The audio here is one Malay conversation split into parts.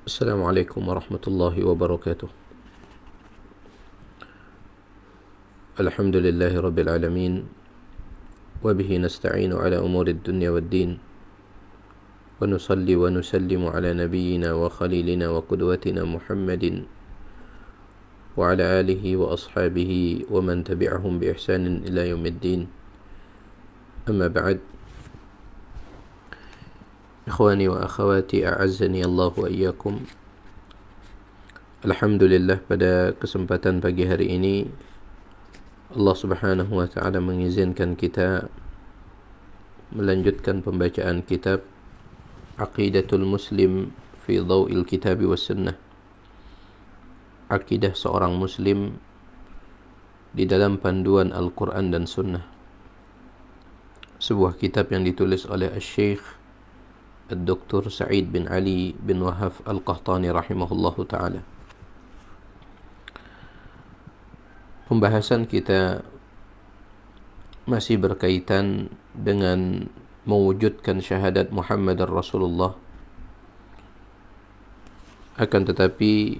السلام عليكم ورحمة الله وبركاته. الحمد لله رب العالمين، وبه نستعين على أمور الدنيا والدين، ونصلي ونسلم على نبينا وخليلنا وقدوتنا محمد وعلى آله وأصحابه ومن تبعهم بإحسان إلى يوم الدين. أما بعد، إخواني وأخواتي أعزني الله وإياكم. Alhamdulillah, pada kesempatan pagi hari ini Allah Subhanahu wa taala mengizinkan kita melanjutkan pembacaan kitab Aqidatul Muslim fi Dhaw'il Kitab was Sunnah. Akidah seorang muslim di dalam panduan Al-Quran dan Sunnah. Sebuah kitab yang ditulis oleh Al-Syekh Dr. Sa'id bin Ali bin Wahab Al-Qahtani rahimahullahu ta'ala. Pembahasan kita masih berkaitan dengan mewujudkan syahadat Muhammad Rasulullah. Akan tetapi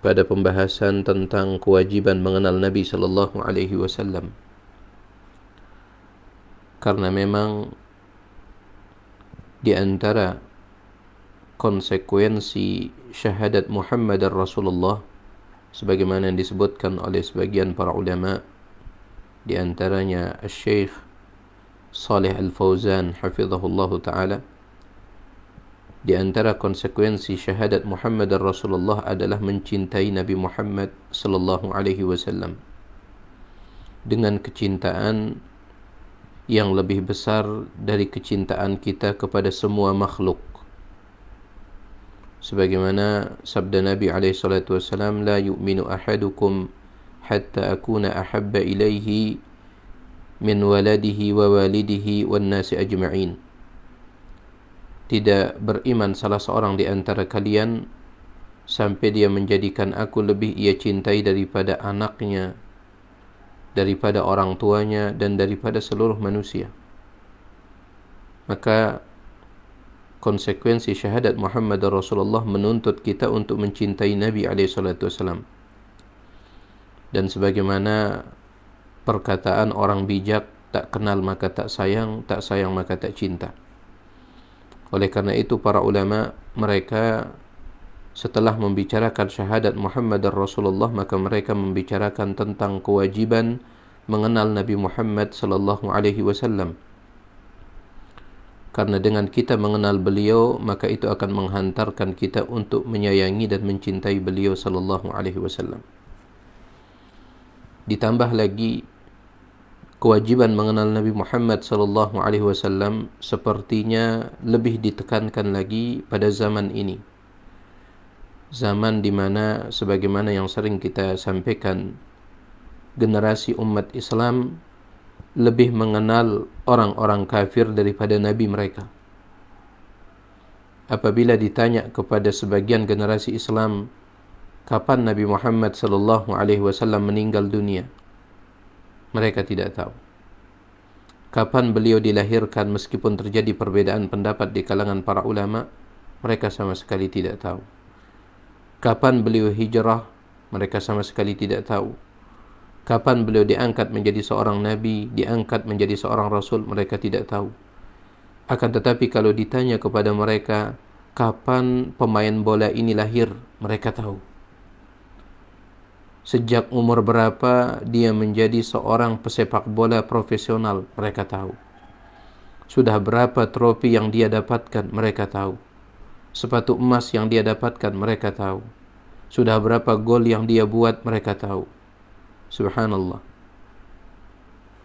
pada pembahasan tentang kewajiban mengenal Nabi sallallahu alaihi wasallam, karena memang di antara konsekuensi syahadat Muhammad Rasulullah sebagaimana yang disebutkan oleh sebagian para ulama, di antaranya Syekh Shalih Al-Fauzan hafizahullahu taala, di antara konsekuensi syahadat Muhammad Rasulullah adalah mencintai Nabi Muhammad sallallahu alaihi wasallam dengan kecintaan yang lebih besar dari kecintaan kita kepada semua makhluk. Sebagaimana sabda Nabi alaihi salatu wasallam, la yu'minu ahadukum hatta akuna ahabba ilaihi min waladihi wa walidihi wan nasi ajma'in. Tidak beriman salah seorang di antara kalian sampai dia menjadikan aku lebih ia cintai daripada anaknya, daripada orang tuanya, dan daripada seluruh manusia. Maka konsekuensi syahadat Muhammad Rasulullah menuntut kita untuk mencintai Nabi SAW. Dan sebagaimana perkataan orang bijak, tak kenal maka tak sayang maka tak cinta. Oleh karena itu para ulama, mereka setelah membicarakan syahadat Muhammad Rasulullah, maka mereka membicarakan tentang kewajiban mengenal Nabi Muhammad sallallahu alaihi wasallam. Karena dengan kita mengenal beliau, maka itu akan menghantarkan kita untuk menyayangi dan mencintai beliau sallallahu alaihi wasallam. Ditambah lagi kewajiban mengenal Nabi Muhammad sallallahu alaihi wasallam sepertinya lebih ditekankan lagi pada zaman ini. Zaman di mana sebagaimana yang sering kita sampaikan, generasi umat Islam lebih mengenal orang-orang kafir daripada nabi mereka. Apabila ditanya kepada sebagian generasi Islam, kapan Nabi Muhammad sallallahu alaihi wasallam meninggal dunia, mereka tidak tahu. Kapan beliau dilahirkan, meskipun terjadi perbedaan pendapat di kalangan para ulama, mereka sama sekali tidak tahu. Kapan beliau hijrah, mereka sama sekali tidak tahu. Kapan beliau diangkat menjadi seorang nabi, diangkat menjadi seorang rasul, mereka tidak tahu. Akan tetapi kalau ditanya kepada mereka, kapan pemain bola ini lahir, mereka tahu. Sejak umur berapa dia menjadi seorang pesepak bola profesional, mereka tahu. Sudah berapa trofi yang dia dapatkan, mereka tahu. Sepatu emas yang dia dapatkan, mereka tahu. Sudah berapa gol yang dia buat, mereka tahu. Subhanallah.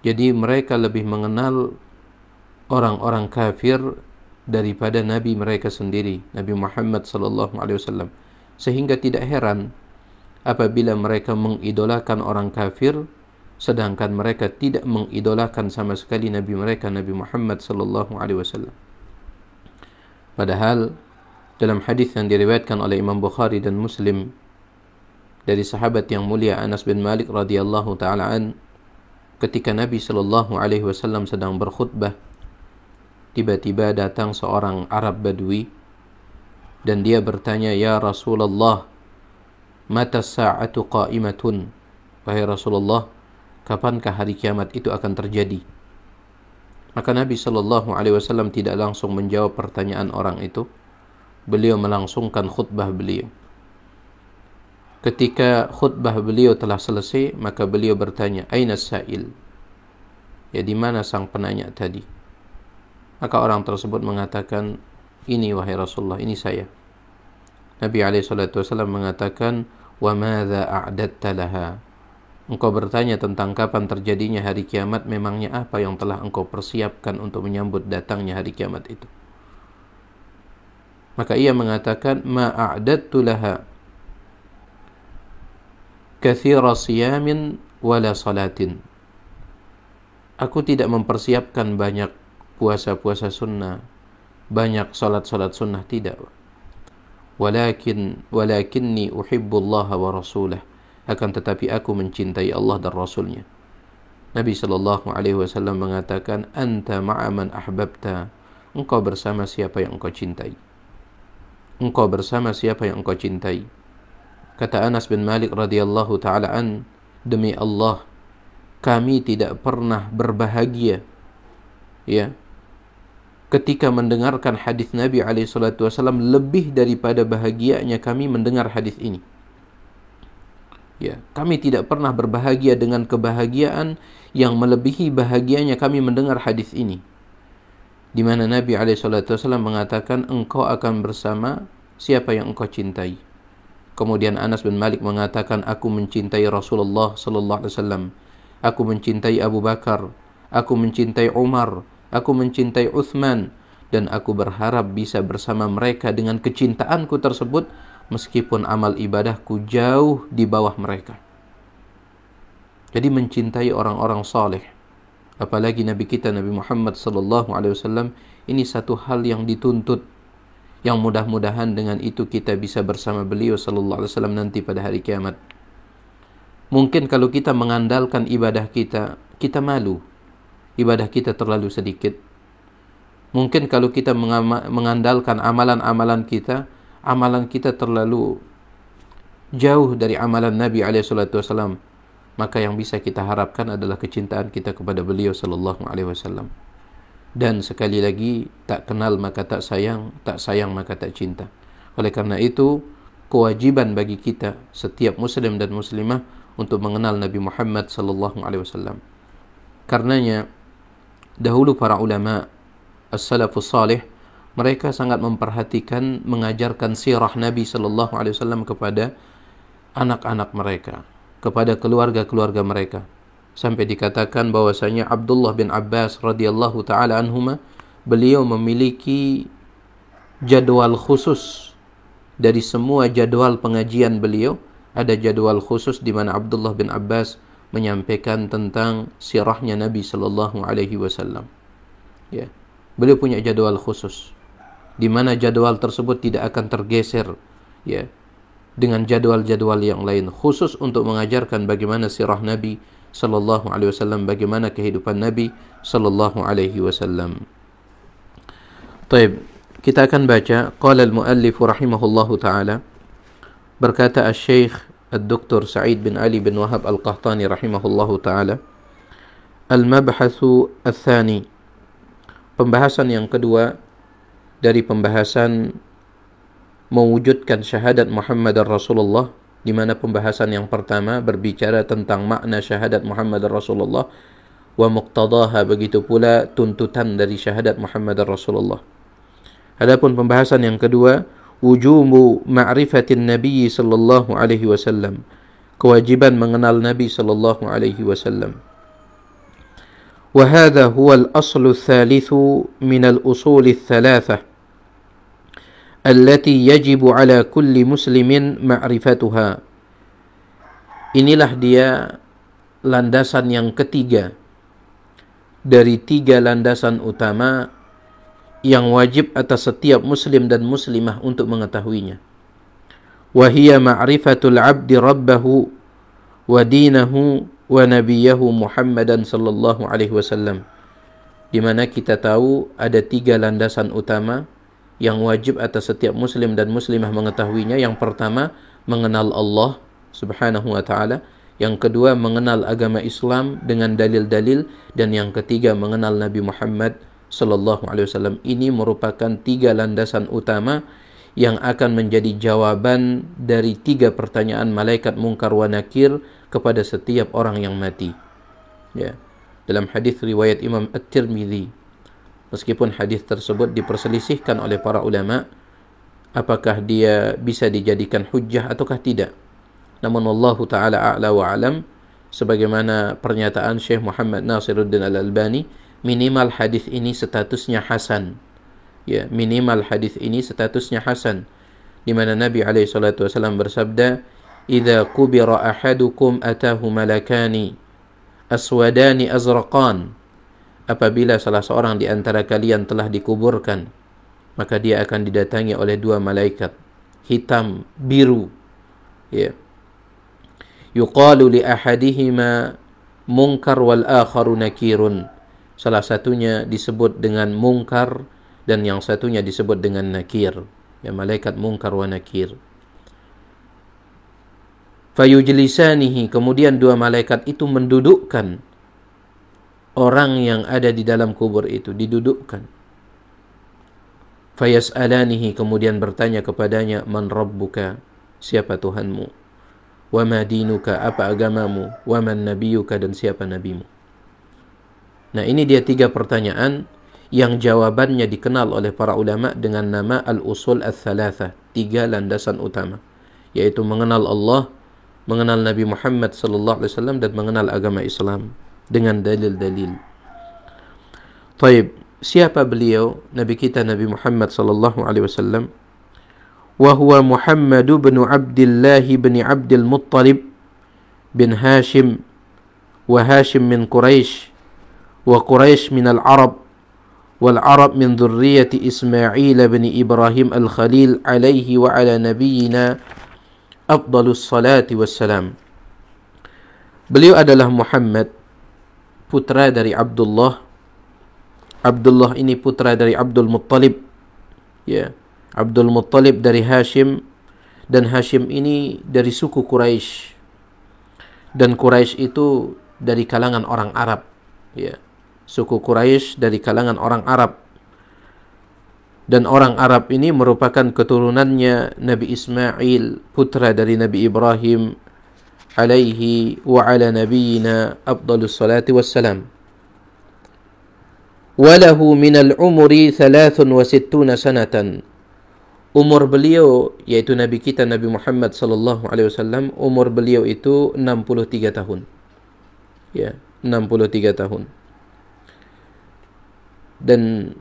Jadi mereka lebih mengenal orang-orang kafir daripada Nabi mereka sendiri, Nabi Muhammad sallallahu alaihi wasallam. Sehingga tidak heran apabila mereka mengidolakan orang kafir, sedangkan mereka tidak mengidolakan sama sekali Nabi mereka, Nabi Muhammad sallallahu alaihi wasallam. Padahal dalam hadis yang diriwayatkan oleh Imam Bukhari dan Muslim dari sahabat yang mulia Anas bin Malik radhiyallahu taala an, ketika Nabi sallallahu alaihi wasallam sedang berkhutbah, tiba-tiba datang seorang Arab Badui dan dia bertanya, "Ya Rasulullah, mata sa'atu qa'imatun?" Wahai Rasulullah, kapankah hari kiamat itu akan terjadi? Maka Nabi sallallahu alaihi wasallam tidak langsung menjawab pertanyaan orang itu. Beliau melangsungkan khutbah beliau. Ketika khutbah beliau telah selesai, maka beliau bertanya, "Aina sa'il?" Ya, di mana sang penanya tadi? Maka orang tersebut mengatakan, "Ini wahai Rasulullah, ini saya." Nabi alaihi salatu wasallam mengatakan, "Wa madza a'dadta laha?" Engkau bertanya tentang kapan terjadinya hari kiamat, memangnya apa yang telah engkau persiapkan untuk menyambut datangnya hari kiamat itu? Maka ia mengatakan, "Ma a'dadtu laha katsira siyamin wala salatin." Aku tidak mempersiapkan banyak puasa-puasa sunnah, banyak salat-salat sunnah, tidak. Walakinni uhibbullaha wa rasulah. Akan tetapi aku mencintai Allah dan Rasulnya. Nabi sallallahu alaihi wasallam mengatakan, "Anta ma'a man ahbabta." Engkau bersama siapa yang engkau cintai. Engkau bersama siapa yang engkau cintai. Kata Anas bin Malik radhiyallahu taala an, "Demi Allah, kami tidak pernah berbahagia, ya, ketika mendengarkan hadis Nabi alaihi salatu wasallam lebih daripada bahagianya kami mendengar hadis ini." Ya, kami tidak pernah berbahagia dengan kebahagiaan yang melebihi bahagianya kami mendengar hadis ini, di mana Nabi alaihi wasallam mengatakan, "Engkau akan bersama siapa yang engkau cintai." Kemudian Anas bin Malik mengatakan, "Aku mencintai Rasulullah sallallahu alaihi wasallam. Aku mencintai Abu Bakar, aku mencintai Umar, aku mencintai Uthman, dan aku berharap bisa bersama mereka dengan kecintaanku tersebut, meskipun amal ibadahku jauh di bawah mereka." Jadi mencintai orang-orang saleh, apalagi Nabi kita Nabi Muhammad sallallahu alaihi wasallam, ini satu hal yang dituntut, yang mudah-mudahan dengan itu kita bisa bersama beliau sallallahu alaihi wasallam nanti pada hari kiamat. Mungkin kalau kita mengandalkan ibadah kita, kita malu. Ibadah kita terlalu sedikit. Mungkin kalau kita mengandalkan amalan-amalan kita, amalan kita terlalu jauh dari amalan Nabi alaihi salatu wasallam, maka yang bisa kita harapkan adalah kecintaan kita kepada beliau sallallahu alaihi wasallam. Dan sekali lagi, tak kenal maka tak sayang maka tak cinta. Oleh karena itu, kewajiban bagi kita setiap muslim dan muslimah untuk mengenal Nabi Muhammad sallallahu alaihi wasallam. Karenanya dahulu para ulama as-salafus salih, mereka sangat memperhatikan mengajarkan sirah Nabi sallallahu alaihi wasallam kepada anak-anak mereka, kepada keluarga-keluarga mereka. Sampai dikatakan bahwasanya Abdullah bin Abbas radhiyallahu taala anhuma, beliau memiliki jadwal khusus dari semua jadwal pengajian beliau. Ada jadwal khusus di mana Abdullah bin Abbas menyampaikan tentang sirahnya Nabi sallallahu alaihi wasallam. Ya. Beliau punya jadwal khusus, di mana jadwal tersebut tidak akan tergeser, ya, dengan jadwal-jadwal yang lain, khusus untuk mengajarkan bagaimana sirah Nabi sallallahu alaihi wasallam, bagaimana kehidupan Nabi sallallahu alaihi wasallam. Baik, kita akan baca qala al-muallif rahimahullahu taala, berkata Asy-Syaikh Ad-Doktor Sa'id bin Ali bin Wahab Al-Qahtani rahimahullahu taala, al-mabhatsu ats-tsani, pembahasan yang kedua dari pembahasan mewujudkan syahadat Muhammadar Rasulullah, di mana pembahasan yang pertama berbicara tentang makna syahadat Muhammadar Rasulullah wa muqtadaha, begitu pula tuntutan dari syahadat Muhammadar Rasulullah. Adapun pembahasan yang kedua, wujubu ma'rifatin Nabi sallallahu alaihi wasallam, kewajiban mengenal Nabi sallallahu alaihi wasallam. وهذا هو الأصل الثالث من الأصول الثلاثة التي يجب على كل مسلم معرفتها. Inilah dia landasan yang ketiga dari tiga landasan utama yang wajib atas setiap muslim dan muslimah untuk mengetahuinya. وهي معرفة العبد ربه ودينه wa nabiyahu Muhammadan sallallahu alaihi wasallam, di mana kita tahu ada tiga landasan utama yang wajib atas setiap muslim dan muslimah mengetahuinya. Yang pertama, mengenal Allah Subhanahu wa taala. Yang kedua, mengenal agama Islam dengan dalil-dalil, dan yang ketiga, mengenal Nabi Muhammad sallallahu alaihi wasallam. Ini merupakan 3 landasan utama yang akan menjadi jawaban dari 3 pertanyaan malaikat Munkar wa Nakir kepada setiap orang yang mati. Ya. Dalam hadis riwayat Imam At-Tirmidzi, meskipun hadis tersebut diperselisihkan oleh para ulama apakah dia bisa dijadikan hujjah ataukah tidak. Namun wallahu taala a'la wa alam, sebagaimana pernyataan Syekh Muhammad Nasiruddin Al-Albani, minimal hadis ini statusnya hasan. Ya, minimal hadis ini statusnya hasan, di mana Nabi alaihi salatu wasallam bersabda, "Idza qubira ahadukum atahu malakani aswadani azraqan." Apabila salah seorang di antara kalian telah dikuburkan, maka dia akan didatangi oleh 2 malaikat hitam biru. Ya. Yuqalu li ahadihima munkar wal akharu nakirun. Salah satunya disebut dengan munkar dan yang satunya disebut dengan nakir. Ya, malaikat munkar wa nakir. Fayujlisanihi, kemudian 2 malaikat itu mendudukkan orang yang ada di dalam kubur itu, didudukkan. Fayas'alanihi, kemudian bertanya kepadanya, man rabbuka, siapa Tuhanmu? Wa ma dinuka, apa agamamu? Wa man nabiyuka, dan siapa nabimu? Nah, ini dia 3 pertanyaan yang jawabannya dikenal oleh para ulama dengan nama al-usul al-thalatha, 3 landasan utama, yaitu mengenal Allah, mengenal Nabi Muhammad sallallahu alaihi wasallam, dan mengenal agama Islam dengan dalil-dalil. Taib, siapa beliau? Nabi kita Nabi Muhammad sallallahu alaihi wasallam. Wa huwa Muhammad bin Abdullah bin Abdul Muttalib bin Hashim, wa Hashim min Quraisy, wa Quraisy min al-Arab, wal Arab min dhurriyyati Ismail bin Ibrahim al-Khalil alaihi wa ala nabiyyina afdalus salati wassalam. Beliau adalah Muhammad, putra dari Abdullah. Abdullah ini putra dari Abdul Muttalib. Ya, Abdul Muttalib dari Hashim, dan Hashim ini dari suku Quraisy. Dan Quraisy itu dari kalangan orang Arab. Ya, suku Quraisy dari kalangan orang Arab. Dan orang Arab ini merupakan keturunannya Nabi Ismail, putra dari Nabi Ibrahim alaihi wa ala nabiyyina afdalus salati wassalam. Walahu minal umri 63 sanatan. Umur beliau, yaitu Nabi kita Nabi Muhammad sallallahu alaihi wasallam, umur beliau itu 63 tahun. Ya, 63 tahun. Dan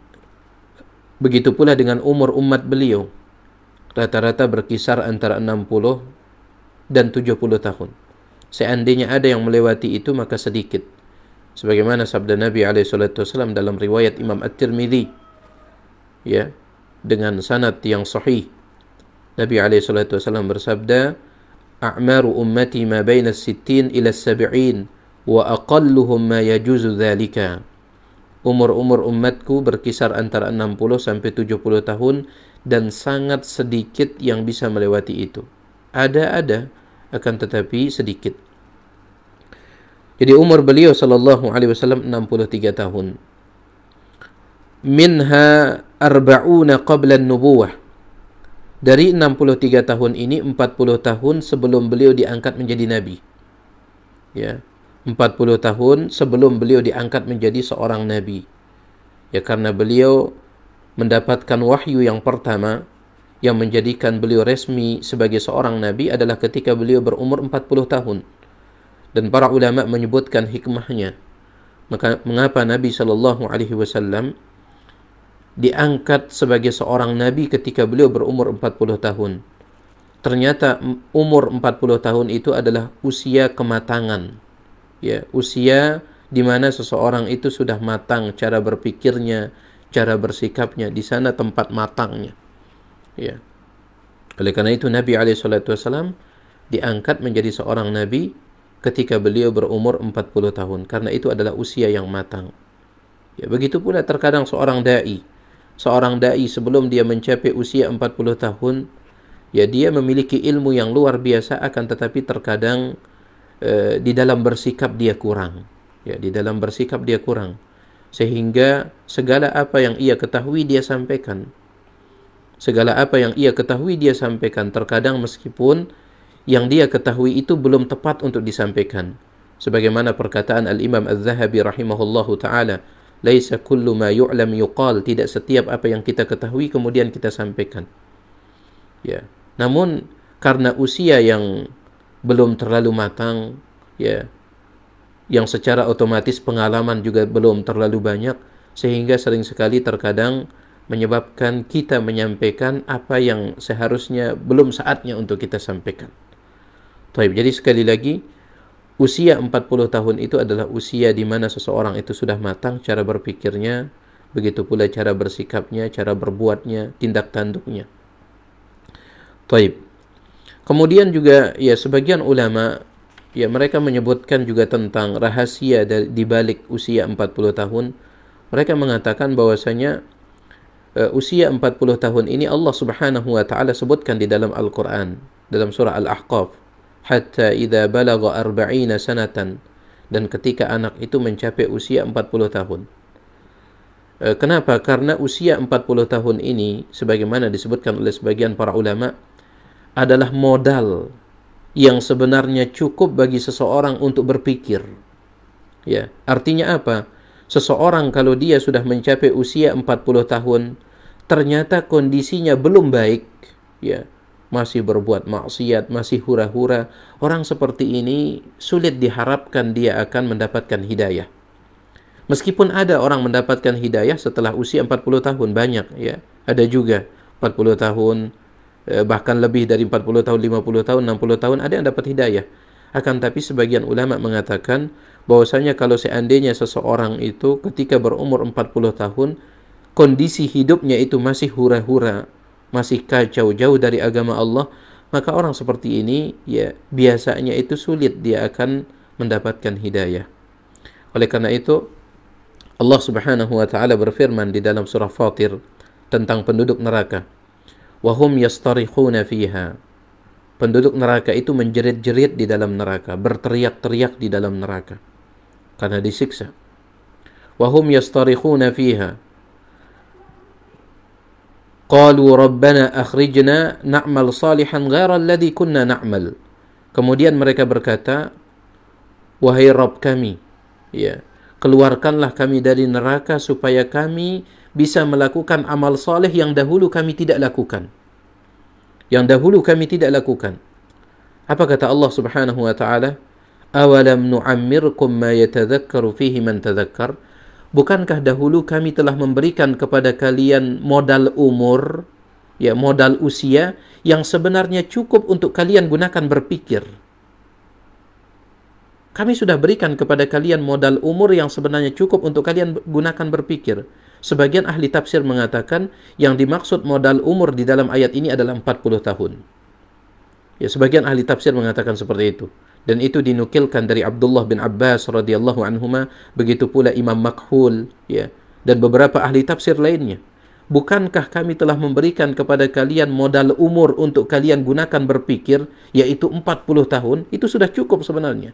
begitu pula dengan umur umat beliau, rata-rata berkisar antara 60 dan 70 tahun. Seandainya ada yang melewati itu, maka sedikit. Sebagaimana sabda Nabi SAW dalam riwayat Imam At-Tirmidzi, ya, dengan sanad yang sahih. Nabi SAW bersabda, "A'maru ummati ma baina as-sittin ila as-sab'in, wa aqalluhum ma yajuzu dzalika." Umur-umur umatku berkisar antara 60 sampai 70 tahun, dan sangat sedikit yang bisa melewati itu. Ada, akan tetapi sedikit. Jadi umur beliau sallallahu alaihi wasallam 63 tahun. Minha arba'una qabla an-nubuwah. Dari 63 tahun ini, 40 tahun sebelum beliau diangkat menjadi nabi. Ya, 40 tahun sebelum beliau diangkat menjadi seorang nabi. Ya, karena beliau mendapatkan wahyu yang pertama yang menjadikan beliau resmi sebagai seorang nabi adalah ketika beliau berumur 40 tahun. Dan para ulama menyebutkan hikmahnya. Maka mengapa Nabi sallallahu alaihi wasallam diangkat sebagai seorang nabi ketika beliau berumur 40 tahun? Ternyata umur 40 tahun itu adalah usia kematangan. Ya, usia di mana seseorang itu sudah matang cara berpikirnya, cara bersikapnya, di sana tempat matangnya. Ya. Oleh karena itu Nabi SAW diangkat menjadi seorang nabi ketika beliau berumur 40 tahun, karena itu adalah usia yang matang. Ya, begitu pula terkadang seorang dai, seorang dai sebelum dia mencapai usia 40 tahun, ya dia memiliki ilmu yang luar biasa, akan tetapi terkadang di dalam bersikap dia kurang. Ya, di dalam bersikap dia kurang. Sehingga segala apa yang ia ketahui dia sampaikan. Segala apa yang ia ketahui dia sampaikan, terkadang meskipun yang dia ketahui itu belum tepat untuk disampaikan. Sebagaimana perkataan Al-Imam Al-Zahabi rahimahullahu ta'ala, laisa kullu ma yu'lam yuqal, tidak setiap apa yang kita ketahui kemudian kita sampaikan. Ya. Namun karena usia yang belum terlalu matang, ya, yang secara otomatis pengalaman juga belum terlalu banyak, sehingga sering sekali terkadang menyebabkan kita menyampaikan apa yang seharusnya belum saatnya untuk kita sampaikan. Baik, jadi sekali lagi, usia 40 tahun itu adalah usia di mana seseorang itu sudah matang cara berpikirnya, begitu pula cara bersikapnya, cara berbuatnya, tindak tanduknya. Baik. Kemudian juga ya sebagian ulama ya mereka menyebutkan juga tentang rahasia di balik usia 40 tahun. Mereka mengatakan bahwasanya usia 40 tahun ini Allah Subhanahu wa taala sebutkan di dalam Al-Qur'an, dalam surah Al-Ahqaf, hatta idza balagha 40 sanatan, dan ketika anak itu mencapai usia 40 tahun. Kenapa? Karena usia 40 tahun ini sebagaimana disebutkan oleh sebagian para ulama adalah modal yang sebenarnya cukup bagi seseorang untuk berpikir. Ya, artinya apa? Seseorang kalau dia sudah mencapai usia 40 tahun, ternyata kondisinya belum baik, ya, masih berbuat maksiat, masih hura-hura, orang seperti ini sulit diharapkan dia akan mendapatkan hidayah. Meskipun ada orang mendapatkan hidayah setelah usia 40 tahun, banyak, ya. Ada juga 40 tahun, bahkan lebih dari 40 tahun, 50 tahun, 60 tahun ada yang dapat hidayah. Akan tapi sebagian ulama mengatakan bahwasanya kalau seandainya seseorang itu ketika berumur 40 tahun kondisi hidupnya itu masih hura-hura, masih kacau, jauh dari agama Allah, maka orang seperti ini ya biasanya itu sulit dia akan mendapatkan hidayah. Oleh karena itu Allah Subhanahu wa taala berfirman di dalam surah Fatir tentang penduduk neraka. Wahum yastarikhuna fiha. Penduduk neraka itu menjerit-jerit di dalam neraka, berteriak-teriak di dalam neraka karena disiksa. Wahum yastarikhuna fiha. Qalu rabbana akhrijna na'mal salihan ghaira alladhi kunna na'mal. Kemudian mereka berkata, wahai Rabb kami, ya, keluarkanlah kami dari neraka supaya kami bisa melakukan amal saleh yang dahulu kami tidak lakukan. Yang dahulu kami tidak lakukan. Apa kata Allah Subhanahu wa taala? Awalam nu'ammirkum ma yatadhakkaru fihi man tadhakkar? Bukankah dahulu kami telah memberikan kepada kalian modal umur, ya, modal usia yang sebenarnya cukup untuk kalian gunakan berpikir. Kami sudah berikan kepada kalian modal umur yang sebenarnya cukup untuk kalian gunakan berpikir. Sebagian ahli tafsir mengatakan yang dimaksud modal umur di dalam ayat ini adalah 40 tahun. Ya, sebagian ahli tafsir mengatakan seperti itu. Dan itu dinukilkan dari Abdullah bin Abbas radhiyallahu anhuma, begitu pula Imam Makhul, ya, dan beberapa ahli tafsir lainnya. Bukankah kami telah memberikan kepada kalian modal umur untuk kalian gunakan berpikir, yaitu 40 tahun? Itu sudah cukup sebenarnya.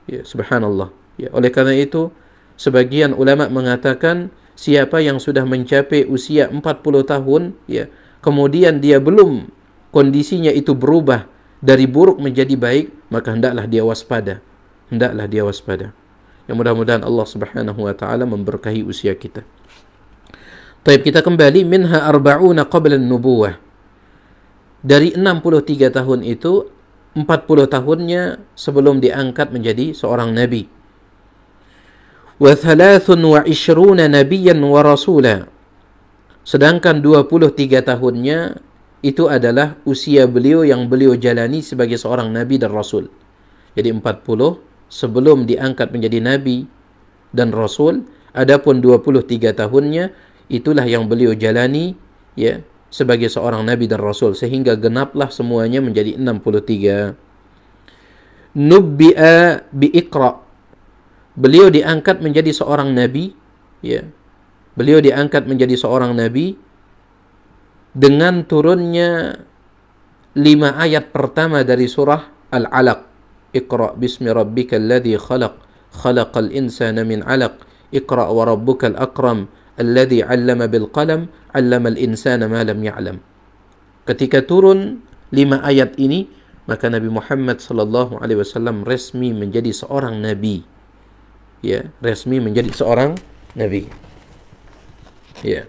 Ya, subhanallah. Ya, oleh karena itu, sebagian ulama mengatakan siapa yang sudah mencapai usia 40 tahun, ya, kemudian dia belum kondisinya itu berubah dari buruk menjadi baik, maka hendaklah dia waspada. Hendaklah dia waspada. Ya, mudah-mudahan Allah Subhanahu wa taala memberkahi usia kita. Baik, kita kembali minha arba'una qabla an-nubuwah. Dari 63 tahun itu 40 tahunnya sebelum diangkat menjadi seorang nabi. Wa 23 nabiyyan wa rasula. Sedangkan 23 tahunnya itu adalah usia beliau yang beliau jalani sebagai seorang nabi dan rasul. Jadi 40 sebelum diangkat menjadi nabi dan rasul, adapun 23 tahunnya itulah yang beliau jalani, ya, sebagai seorang nabi dan rasul, sehingga genaplah semuanya menjadi 63. Nubbi'a bi Iqra. Beliau diangkat menjadi seorang nabi, ya. beliau diangkat menjadi seorang nabi dengan turunnya 5 ayat pertama dari surah Al-Alaq. Iqra bismi rabbikal ladzi khalaq, khalaqal insana min 'alaq, iqra wa rabbukal akram, alladzi 'allama bil qalam, 'allamal insana ma lam ya'lam. Ketika turun 5 ayat ini, maka Nabi Muhammad sallallahu alaihi wasallam resmi menjadi seorang nabi. Ya, resmi menjadi seorang nabi. Ya.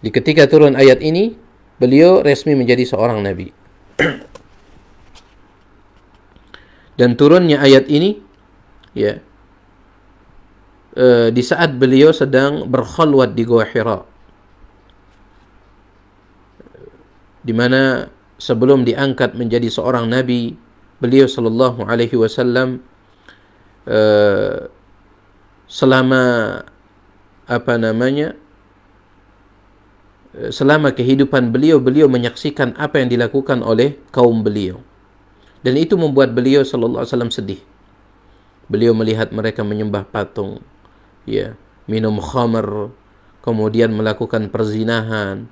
Di ketika turun ayat ini, beliau resmi menjadi seorang nabi. Dan turunnya ayat ini, ya, di saat beliau sedang berkhalwat di Gua Hira, di mana sebelum diangkat menjadi seorang nabi, beliau sallallahu alaihi wasallam selama selama kehidupan beliau menyaksikan apa yang dilakukan oleh kaum beliau. Dan itu membuat beliau sallallahu alaihi wasallam sedih. Beliau melihat mereka menyembah patung, ya, minum khamar, kemudian melakukan perzinahan,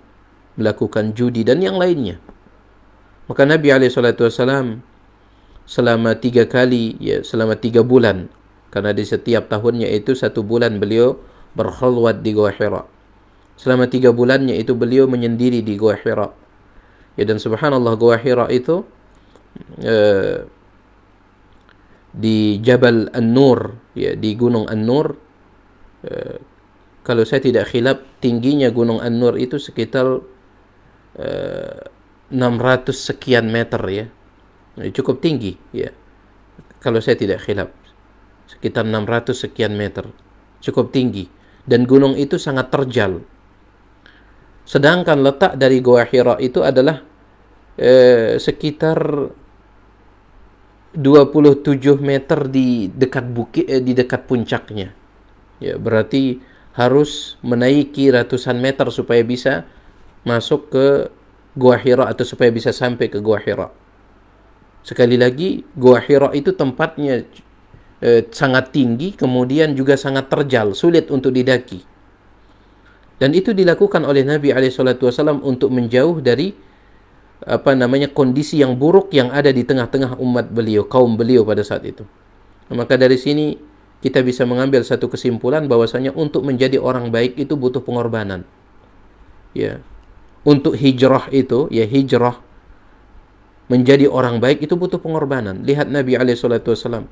melakukan judi dan yang lainnya. Maka Nabi alaihi salatu wasallam selama 3 kali, ya, selama 3 bulan, karena di setiap tahunnya itu 1 bulan beliau berkhulwat di Gua Hira. Selama 3 bulannya itu beliau menyendiri di Gua Hira. Ya, dan subhanallah, Gua Hira itu di Jabal An-Nur, ya, di Gunung An-Nur. Kalau saya tidak khilaf, tingginya Gunung An-Nur itu sekitar 600 sekian meter, ya. Cukup tinggi, ya. Kalau saya tidak khilaf, sekitar 600 sekian meter. Cukup tinggi. Dan gunung itu sangat terjal. Sedangkan letak dari Gua Hira itu adalah sekitar 27 meter di dekat bukit, di dekat puncaknya. Ya, berarti harus menaiki ratusan meter supaya bisa masuk ke Gua Hira atau supaya bisa sampai ke Gua Hira. Sekali lagi, Gua Hira itu tempatnya sangat tinggi, kemudian juga sangat terjal, sulit untuk didaki. Dan itu dilakukan oleh Nabi SAW untuk menjauh dari kondisi yang buruk yang ada di tengah-tengah umat beliau, kaum beliau pada saat itu. Maka dari sini kita bisa mengambil satu kesimpulan bahwasanya untuk menjadi orang baik itu butuh pengorbanan. Ya. Untuk hijrah itu, ya, hijrah menjadi orang baik itu butuh pengorbanan. Lihat Nabi SAW.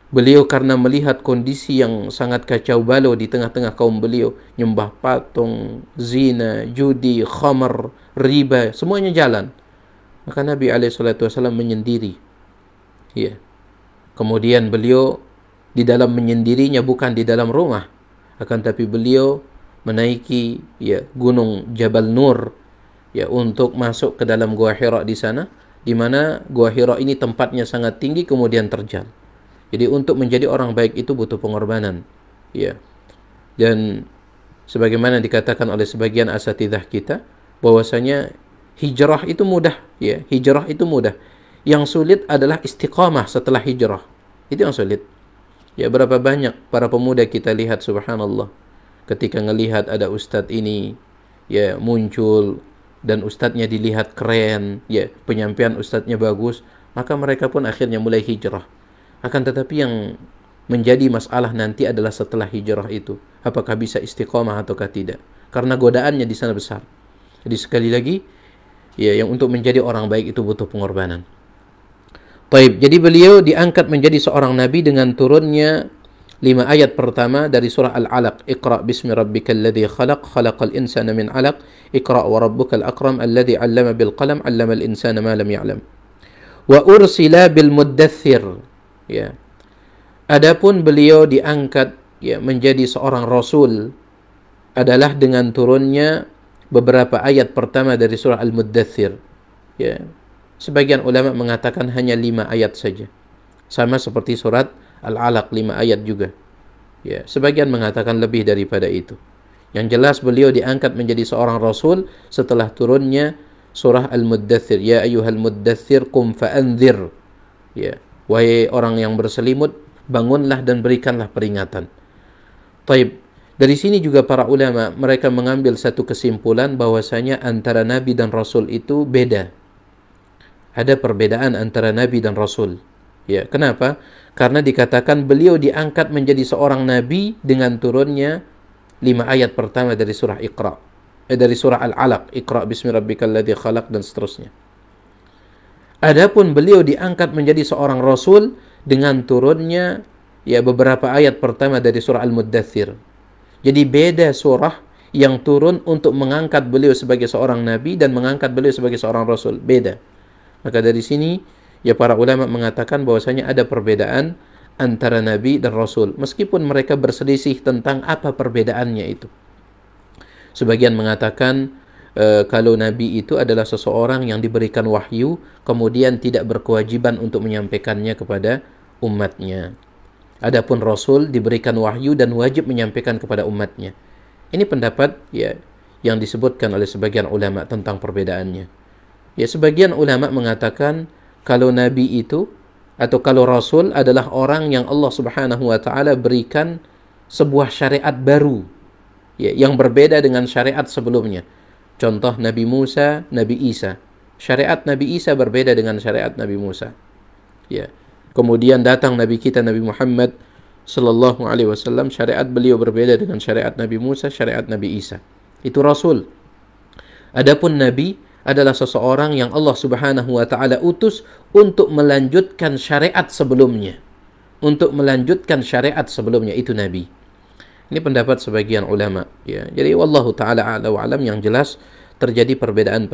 Beliau karena melihat kondisi yang sangat kacau balau di tengah-tengah kaum beliau, nyembah patung, zina, judi, khamar, riba, semuanya jalan. Maka Nabi SAW menyendiri. Ya. Kemudian beliau di dalam menyendirinya bukan di dalam rumah, akan tapi beliau menaiki, ya, gunung Jabal Nur, ya, untuk masuk ke dalam Gua Hira di sana, di mana Gua Hira ini tempatnya sangat tinggi kemudian terjal. Jadi untuk menjadi orang baik itu butuh pengorbanan, ya. Dan sebagaimana dikatakan oleh sebagian asatidzah kita, bahwasanya hijrah itu mudah, ya. Hijrah itu mudah. Yang sulit adalah istiqamah setelah hijrah. Itu yang sulit. Ya, berapa banyak para pemuda kita lihat, subhanallah, ketika ngelihat ada ustadz ini, ya, muncul dan ustadznya dilihat keren, ya, penyampaian ustadznya bagus, maka mereka pun akhirnya mulai hijrah. Akan tetapi yang menjadi masalah nanti adalah setelah hijrah itu, apakah bisa istiqamah ataukah tidak, karena godaannya di sana besar. Jadi sekali lagi, ya, yang untuk menjadi orang baik itu butuh pengorbanan. Baik, jadi beliau diangkat menjadi seorang nabi dengan turunnya 5 ayat pertama dari surah Al-Alaq. Iqra bismi rabbikal ladzi khalaq, khalaqal insana min 'alaq, iqra wa rabbukal akram alladzi 'allama bil qalam, 'allamal insana ma lam ya'lam. Wa ursila bil muddaththir. Ya. Adapun beliau diangkat, ya, menjadi seorang rasul adalah dengan turunnya beberapa ayat pertama dari surah Al-Muddaththir. Ya. Sebagian ulama mengatakan hanya 5 ayat saja. Sama seperti surat Al-Alaq, 5 ayat juga. Ya, sebagian mengatakan lebih daripada itu. Yang jelas beliau diangkat menjadi seorang rasul setelah turunnya surah Al-Muddaththir. Ya ayyuhal muddaththir qum fa'anzir. Ya. Wahai orang yang berselimut, bangunlah dan berikanlah peringatan. Taib. Dari sini juga para ulama mereka mengambil satu kesimpulan bahwasanya antara nabi dan rasul itu beda. Ada perbedaan antara nabi dan rasul. Ya, kenapa? Karena dikatakan beliau diangkat menjadi seorang nabi dengan turunnya 5 ayat pertama dari surah Iqra. Dari surah Al-Alaq, Iqra bismi rabbikal ladzi khalaq dan seterusnya. Adapun beliau diangkat menjadi seorang rasul dengan turunnya ya beberapa ayat pertama dari surah Al-Muddathir. Jadi beda surah yang turun untuk mengangkat beliau sebagai seorang nabi dan mengangkat beliau sebagai seorang rasul. Beda. Maka dari sini ya para ulama mengatakan bahwasanya ada perbedaan antara nabi dan rasul. Meskipun mereka berselisih tentang apa perbedaannya itu. Sebagian mengatakan kalau nabi itu adalah seseorang yang diberikan wahyu kemudian tidak berkewajiban untuk menyampaikannya kepada umatnya. Adapun rasul diberikan wahyu dan wajib menyampaikan kepada umatnya. Ini pendapat ya yang disebutkan oleh sebagian ulama tentang perbedaannya. Ya sebagian ulama mengatakan kalau nabi itu atau kalau rasul adalah orang yang Allah Subhanahu wa taala berikan sebuah syariat baru ya yang berbeda dengan syariat sebelumnya. Contoh Nabi Musa, Nabi Isa. Syariat Nabi Isa berbeda dengan syariat Nabi Musa. Ya. Kemudian datang Nabi kita Nabi Muhammad sallallahu alaihi wasallam, syariat beliau berbeda dengan syariat Nabi Musa, syariat Nabi Isa. Itu rasul. Adapun nabi adalah seseorang yang Allah Subhanahu wa taala utus untuk melanjutkan syariat sebelumnya. Untuk melanjutkan syariat sebelumnya, itu nabi. Ini pendapat sebagian ulama ya. Jadi wallahu taala a'la wa alam, yang jelas terjadi perbedaan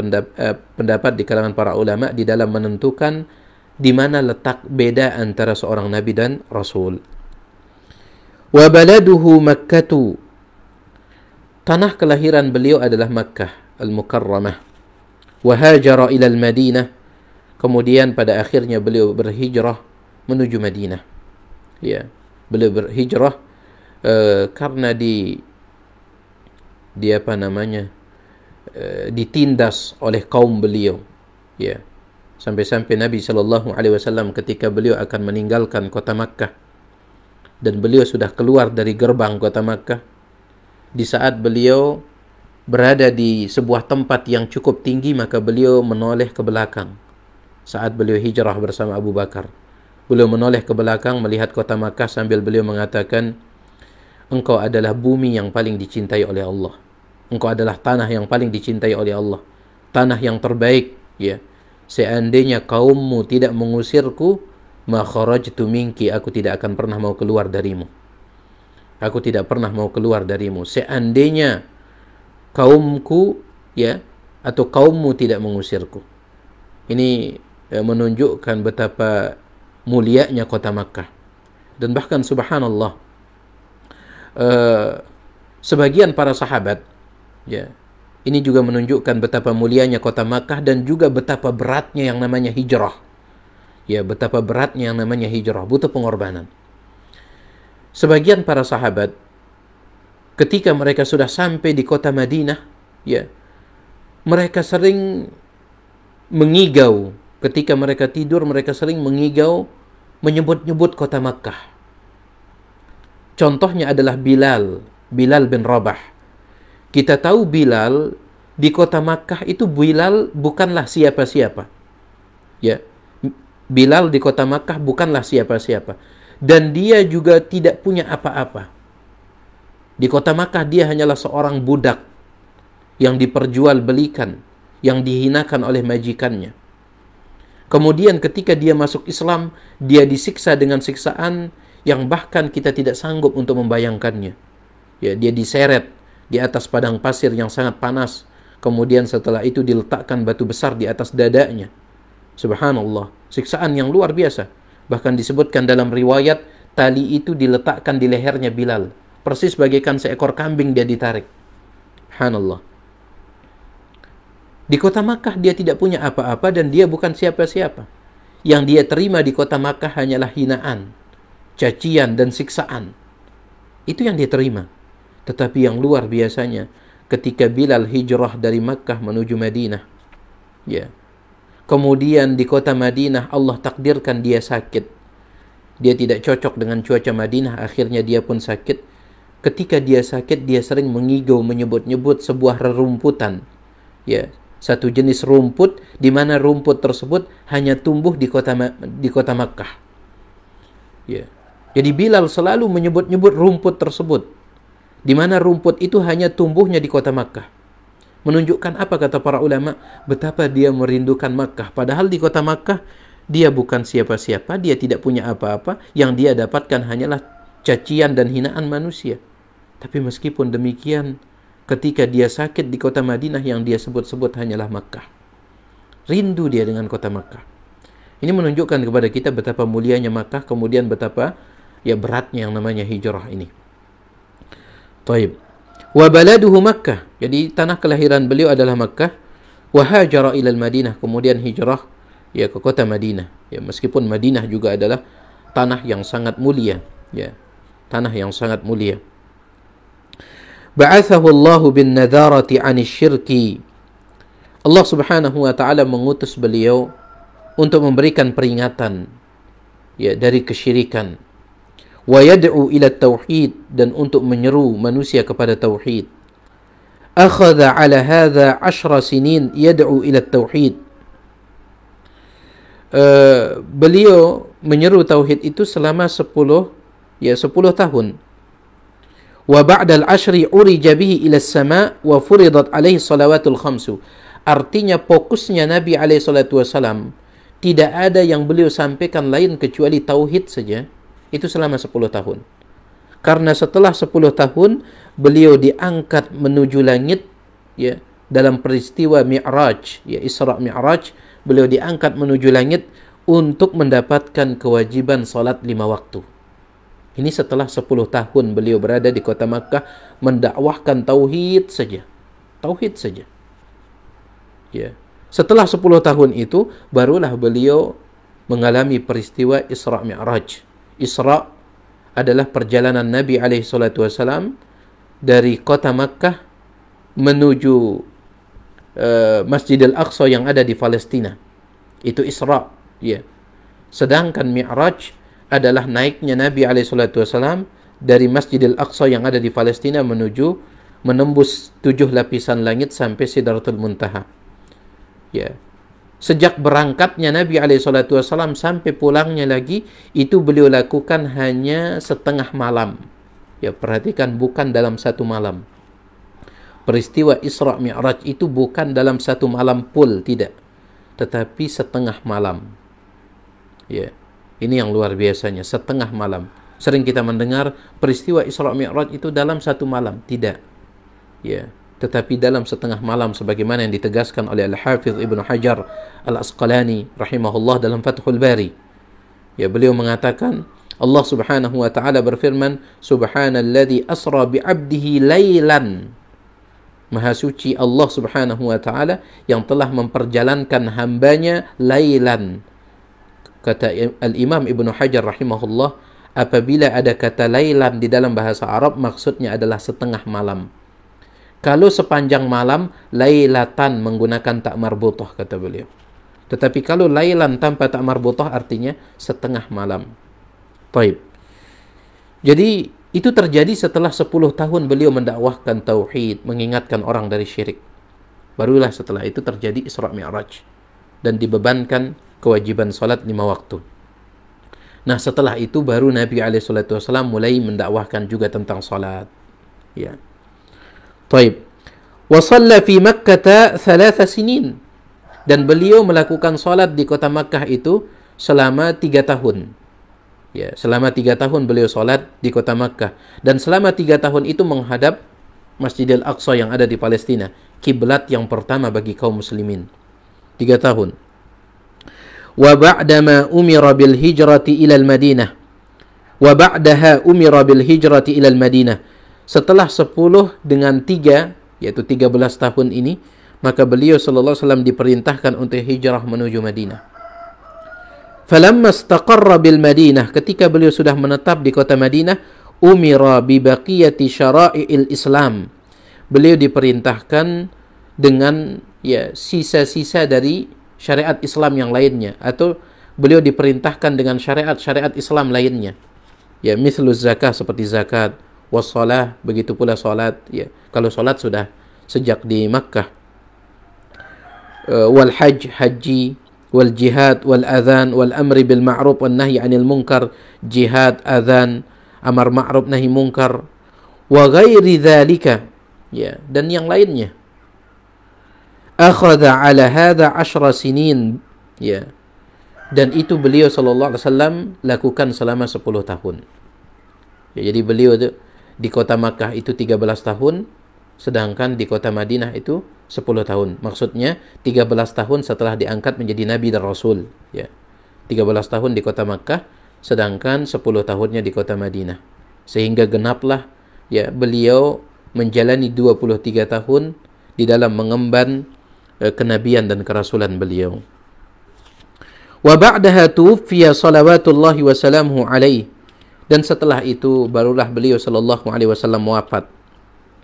pendapat di kalangan para ulama di dalam menentukan di mana letak beda antara seorang nabi dan rasul. Wa baladuhu Makkah. Tanah kelahiran beliau adalah Makkah Al-Mukarramah. Wa hajara ila al-Madinah. Kemudian pada akhirnya beliau berhijrah menuju Madinah. Ya, beliau berhijrah karena ditindas oleh kaum beliau. Ya. Sampai-sampai Nabi Shallallahu Alaihi Wasallam ketika beliau akan meninggalkan kota Makkah dan beliau sudah keluar dari gerbang kota Makkah, di saat beliau berada di sebuah tempat yang cukup tinggi, maka beliau menoleh ke belakang. Saat beliau hijrah bersama Abu Bakar, beliau menoleh ke belakang melihat kota Makkah sambil beliau mengatakan, engkau adalah bumi yang paling dicintai oleh Allah. Engkau adalah tanah yang paling dicintai oleh Allah. Tanah yang terbaik, ya. Seandainya kaummu tidak mengusirku, ma kharajtu minki, aku tidak akan pernah mau keluar darimu. Aku tidak pernah mau keluar darimu. Seandainya kaumku ya atau kaummu tidak mengusirku. Ini menunjukkan betapa mulianya kota Makkah. Dan bahkan subhanallah, sebagian para sahabat ya, ini juga menunjukkan betapa mulianya kota Makkah dan juga betapa beratnya yang namanya hijrah. Ya, betapa beratnya yang namanya hijrah, butuh pengorbanan. Sebagian para sahabat ketika mereka sudah sampai di kota Madinah, ya, mereka sering mengigau. Ketika mereka tidur, mereka sering mengigau, menyebut-nyebut kota Makkah. Contohnya adalah Bilal bin Rabah. Kita tahu Bilal di kota Makkah itu, Bilal bukanlah siapa-siapa. Ya. Bilal di kota Makkah bukanlah siapa-siapa. Dan dia juga tidak punya apa-apa. Di kota Makkah dia hanyalah seorang budak yang diperjualbelikan, yang dihinakan oleh majikannya. Kemudian ketika dia masuk Islam, dia disiksa dengan siksaan yang bahkan kita tidak sanggup untuk membayangkannya. Ya, dia diseret di atas padang pasir yang sangat panas. Kemudian setelah itu diletakkan batu besar di atas dadanya. Subhanallah, siksaan yang luar biasa. Bahkan disebutkan dalam riwayat, tali itu diletakkan di lehernya Bilal. Persis bagaikan seekor kambing dia ditarik. Subhanallah. Di kota Makkah dia tidak punya apa-apa dan dia bukan siapa-siapa. Yang dia terima di kota Makkah hanyalah hinaan, cacian dan siksaan. Itu yang dia terima. Tetapi yang luar biasanya, ketika Bilal hijrah dari Makkah menuju Madinah, ya, kemudian di kota Madinah Allah takdirkan dia sakit. Dia tidak cocok dengan cuaca Madinah, akhirnya dia pun sakit. ketika dia sakit dia sering mengigau menyebut-nyebut sebuah rerumputan, ya, satu jenis rumput di mana rumput tersebut hanya tumbuh di kota Makkah. Ya. Jadi Bilal selalu menyebut-nyebut rumput tersebut, di mana rumput itu hanya tumbuhnya di kota Makkah. Menunjukkan apa kata para ulama? Betapa dia merindukan Makkah. Padahal di kota Makkah dia bukan siapa-siapa, dia tidak punya apa-apa, yang dia dapatkan hanyalah cacian dan hinaan manusia. Tapi meskipun demikian, ketika dia sakit di kota Madinah, yang dia sebut-sebut hanyalah Makkah. Rindu dia dengan kota Makkah. Ini menunjukkan kepada kita betapa mulianya Makkah, kemudian betapa ya beratnya yang namanya hijrah ini. Taib. Wa baladuhu Makkah. Jadi tanah kelahiran beliau adalah Makkah. Wa hajara ila al-Madinah. Kemudian hijrah ya ke kota Madinah. Ya, meskipun Madinah juga adalah tanah yang sangat mulia, ya. Tanah yang sangat mulia. Ba'athahu Allah bin nadharati 'anil syirki. Allah Subhanahu wa taala mengutus beliau untuk memberikan peringatan ya dari kesyirikan. Wa yad'u ila tauhid, dan untuk menyeru manusia kepada tauhid. Akhadha 'ala hadha 10 sinin yad'u ila tauhid. Beliau menyeru tauhid itu selama 10 tahun. Wa ba'da al-'ashri urija bihi ila as-sama' wa furidat alaihi salawatul khamsu. Artinya fokusnya Nabi alaihi salatu wasalam tidak ada yang beliau sampaikan lain kecuali tauhid saja. Itu selama 10 tahun. Karena setelah 10 tahun beliau diangkat menuju langit, ya, dalam peristiwa Mi'raj, ya, Isra Mi'raj, beliau diangkat menuju langit untuk mendapatkan kewajiban salat 5 waktu. Ini setelah 10 tahun beliau berada di kota Makkah mendakwahkan tauhid saja. Tauhid saja. Ya. Setelah 10 tahun itu barulah beliau mengalami peristiwa Isra Mi'raj. Isra adalah perjalanan Nabi alaihi salatu wasalam dari kota Makkah menuju Masjidil Aqsa yang ada di Palestina. Itu Isra, ya. Sedangkan Mi'raj adalah naiknya Nabi alaihi salatu wasalam dari Masjidil Aqsa yang ada di Palestina menembus 7 lapisan langit sampai Sidratul Muntaha. Ya. Sejak berangkatnya Nabi SAW sampai pulangnya lagi, itu beliau lakukan hanya setengah malam. Ya, perhatikan, bukan dalam satu malam. Peristiwa Isra Mi'raj itu bukan dalam satu malam full, tidak. Tetapi setengah malam. Ya, ini yang luar biasanya, setengah malam. Sering kita mendengar peristiwa Isra Mi'raj itu dalam satu malam, tidak. Ya, tetapi dalam setengah malam sebagaimana yang ditegaskan oleh Al-Hafidh Ibnu Hajar Al-Asqalani rahimahullah dalam Fathul Bari. Ya, beliau mengatakan Allah Subhanahu wa taala berfirman, Subhanalladzi asra bi'abdihi lailan. Maha suci Allah Subhanahu wa taala yang telah memperjalankan hambanya lailan. Kata Al-Imam Ibnu Hajar rahimahullah, apabila ada kata lailan di dalam bahasa Arab maksudnya adalah setengah malam. Kalau sepanjang malam, lailatan menggunakan tak marbutah, kata beliau. Tetapi kalau lailan tanpa tak marbutah artinya setengah malam. Baik. Jadi itu terjadi setelah 10 tahun beliau mendakwahkan tauhid, mengingatkan orang dari syirik. Barulah setelah itu terjadi Isra Mi'raj dan dibebankan kewajiban salat 5 waktu. Nah, setelah itu baru Nabi SAW mulai mendakwahkan juga tentang salat. Ya. Taib. Wa shalla fi Makkah 3 sinin. Dan beliau melakukan salat di kota Makkah itu selama 3 tahun. Ya, selama 3 tahun beliau salat di kota Makkah, dan selama 3 tahun itu menghadap Masjidil Aqsa yang ada di Palestina, kiblat yang pertama bagi kaum muslimin. 3 tahun. Wa ba'dama umira bil hijrati ila al-Madinah. Wa ba'daha umira bil hijrati ila al-Madinah. Setelah 10 dengan 3, yaitu 13 tahun ini, maka beliau sallallahu alaihi wasallam diperintahkan untuk hijrah menuju Madinah. Falamma istaqarra bil Madinah, ketika beliau sudah menetap di kota Madinah, umira bi baqiyati syara'il Islam. Beliau diperintahkan dengan ya sisa-sisa dari syariat Islam yang lainnya, atau beliau diperintahkan dengan syariat-syariat Islam lainnya. Ya, mislu zakah seperti zakat, wassalah, begitu pula salat, ya. Kalau salat sudah sejak di Makkah. Wal hajj, haji, wal jihad, wal adhan, wal amri bil ma'ruf wan nahyi 'anil munkar, jihad, adhan, amar ma'ruf nahi munkar, wa ghairi dzalika, ya, dan yang lainnya. Akhadha 'ala hadha 10 sinin, ya. Dan itu beliau sallallahu alaihi wasallam lakukan selama 10 tahun. Ya, jadi beliau di kota Makkah itu 13 tahun, sedangkan di kota Madinah itu 10 tahun. Maksudnya 13 tahun setelah diangkat menjadi nabi dan rasul, ya. 13 tahun di kota Makkah, sedangkan 10 tahunnya di kota Madinah. Sehingga genaplah, ya, beliau menjalani 23 tahun di dalam mengemban kenabian dan kerasulan beliau. Wa ba'daha tuwfiya salawatullahi wa salamuhu alaihi. Dan setelah itu barulah beliau sallallahu alaihi wasallam wafat.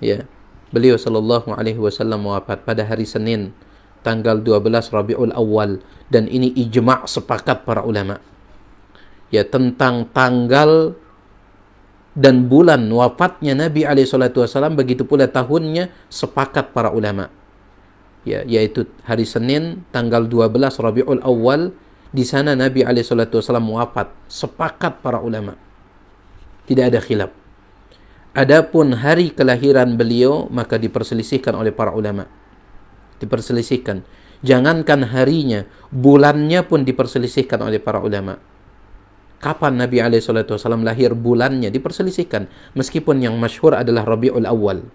Ya. Beliau sallallahu alaihi wasallam wafat pada hari Senin tanggal 12 Rabiul Awal, dan ini ijma' sepakat para ulama. Ya, tentang tanggal dan bulan wafatnya Nabi alaihi salatu wasallam, begitu pula tahunnya, sepakat para ulama. Ya, yaitu hari Senin tanggal 12 Rabiul Awal, di sana Nabi alaihi salatu wasallam wafat. Sepakat para ulama. Tidak ada khilaf. Adapun hari kelahiran beliau maka diperselisihkan oleh para ulama. Diperselisihkan. Jangankan harinya, bulannya pun diperselisihkan oleh para ulama. Kapan Nabi SAW lahir, bulannya diperselisihkan. Meskipun yang masyhur adalah Rabiul Awal.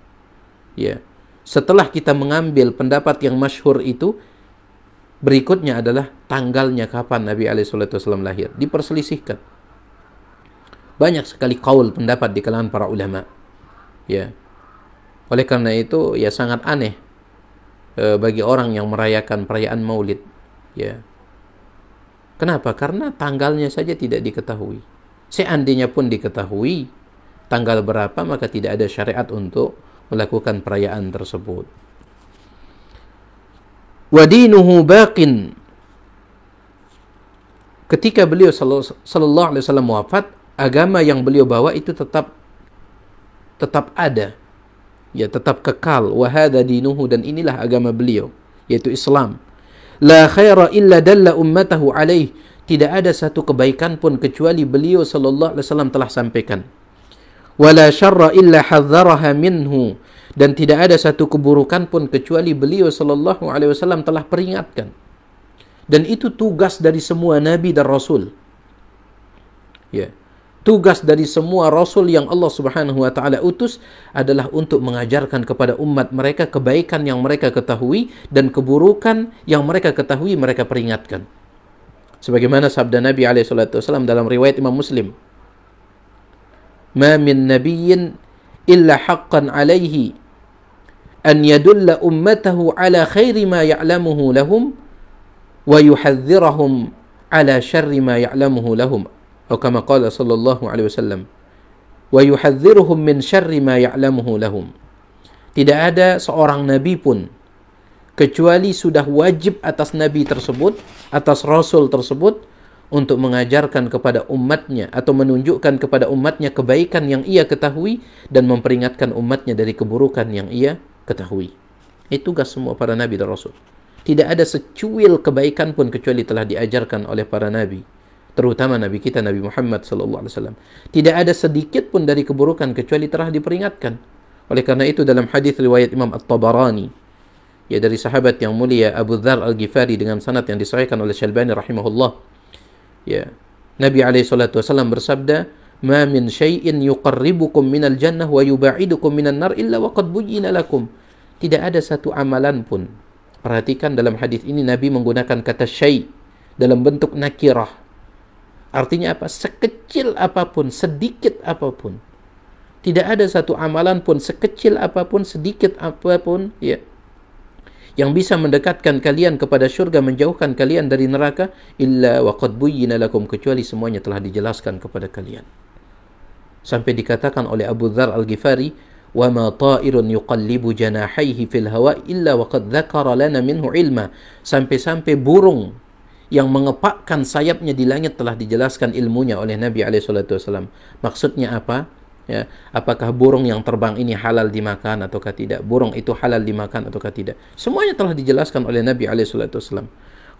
Ya. Setelah kita mengambil pendapat yang masyhur itu, berikutnya adalah tanggalnya kapan Nabi SAW lahir. Diperselisihkan. Banyak sekali qaul, pendapat di kalangan para ulama. Ya. Oleh karena itu, ya sangat aneh bagi orang yang merayakan perayaan Maulid. Ya. Kenapa? Karena tanggalnya saja tidak diketahui. Seandainya pun diketahui tanggal berapa, maka tidak ada syariat untuk melakukan perayaan tersebut. Wa dinuhu baqin. Ketika beliau sallallahu alaihi wasallam wafat, agama yang beliau bawa itu tetap ada, ya, tetap kekal. Wa hadza dinuhu, dan inilah agama beliau, yaitu Islam. La khaira illa dalla ummatahu alaih. Tidak ada satu kebaikan pun kecuali beliau sallallahu alaihi wasallam telah sampaikan. Wala syarra illa hadzaraha minhu, dan tidak ada satu keburukan pun kecuali beliau sallallahu alaihi wasallam telah peringatkan. Dan itu tugas dari semua nabi dan rasul. Ya. Tugas dari semua rasul yang Allah Subhanahu wa taala utus adalah untuk mengajarkan kepada umat mereka kebaikan yang mereka ketahui dan keburukan yang mereka ketahui mereka peringatkan. Sebagaimana sabda Nabi alaihi salatu wasallam dalam riwayat Imam Muslim, "Ma min nabiyyin illa haqqan alaihi an yadulla ummatahu ala khairi ma ya'lamuhu lahum wa yuhadhdhirahum ala syarri ma ya'lamuhu lahum." Atau kama qala sallallahu alaihi wasallam, wa yuhadhdhiruhum min syarri ma ya'lamuhu lahum. Tidak ada seorang nabi pun kecuali sudah wajib atas nabi tersebut, atas rasul tersebut, untuk mengajarkan kepada umatnya atau menunjukkan kepada umatnya kebaikan yang ia ketahui dan memperingatkan umatnya dari keburukan yang ia ketahui. Itu tugas semua para nabi dan rasul. Tidak ada secuil kebaikan pun kecuali telah diajarkan oleh para nabi, terutama Nabi kita Nabi Muhammad sallallahu alaihi wasallam. Tidak ada sedikit pun dari keburukan kecuali telah diperingatkan. Oleh karena itu dalam hadis riwayat Imam At-Tabarani, ya, dari sahabat yang mulia Abu Dzar Al-Ghifari dengan sanad yang disahihkan oleh Syalbani rahimahullah, ya, Nabi alaihi salatu wasallam bersabda, "Ma min syai'in yuqarribukum minal jannah wa yubaidukum minan nar illa waqad buyyina lakum." Tidak ada satu amalan pun. Perhatikan dalam hadis ini Nabi menggunakan kata syai' dalam bentuk nakirah. Artinya apa? Sekecil apapun, sedikit apapun. Tidak ada satu amalan pun, sekecil apapun, sedikit apapun, ya, yang bisa mendekatkan kalian kepada syurga, menjauhkan kalian dari neraka, illa waqad buyyina lakum, kecuali semuanya telah dijelaskan kepada kalian. Sampai dikatakan oleh Abu Dzar Al-Ghifari, wa ma ta'irun yuqallibu janahaihi fil hawa illa waqad dzakara lana minhu ilma. Sampai-sampai burung yang mengepakkan sayapnya di langit telah dijelaskan ilmunya oleh Nabi alaihi salatu wasallam. Maksudnya apa? Ya, apakah burung yang terbang ini halal dimakan ataukah tidak? Burung itu halal dimakan ataukah tidak? Semuanya telah dijelaskan oleh Nabi SAW.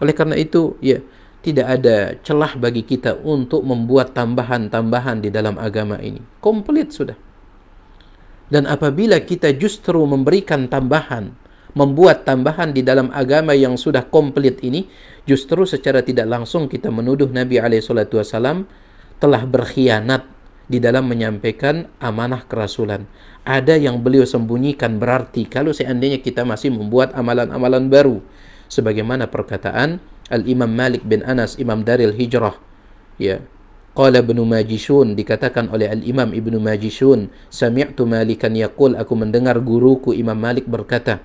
Oleh karena itu, ya, tidak ada celah bagi kita untuk membuat tambahan-tambahan di dalam agama ini. Komplit sudah. Dan apabila kita justru memberikan tambahan, membuat tambahan di dalam agama yang sudah komplit ini, justru secara tidak langsung kita menuduh Nabi SAW telah berkhianat di dalam menyampaikan amanah kerasulan. Ada yang beliau sembunyikan, berarti kalau seandainya kita masih membuat amalan-amalan baru, sebagaimana perkataan Al-Imam Malik bin Anas, Imam Daril Hijrah, ya, qala Ibnu Majishun, dikatakan oleh Al-Imam Ibnu Majishun, sami'tu Malikan yaqul, aku mendengar guruku Imam Malik berkata,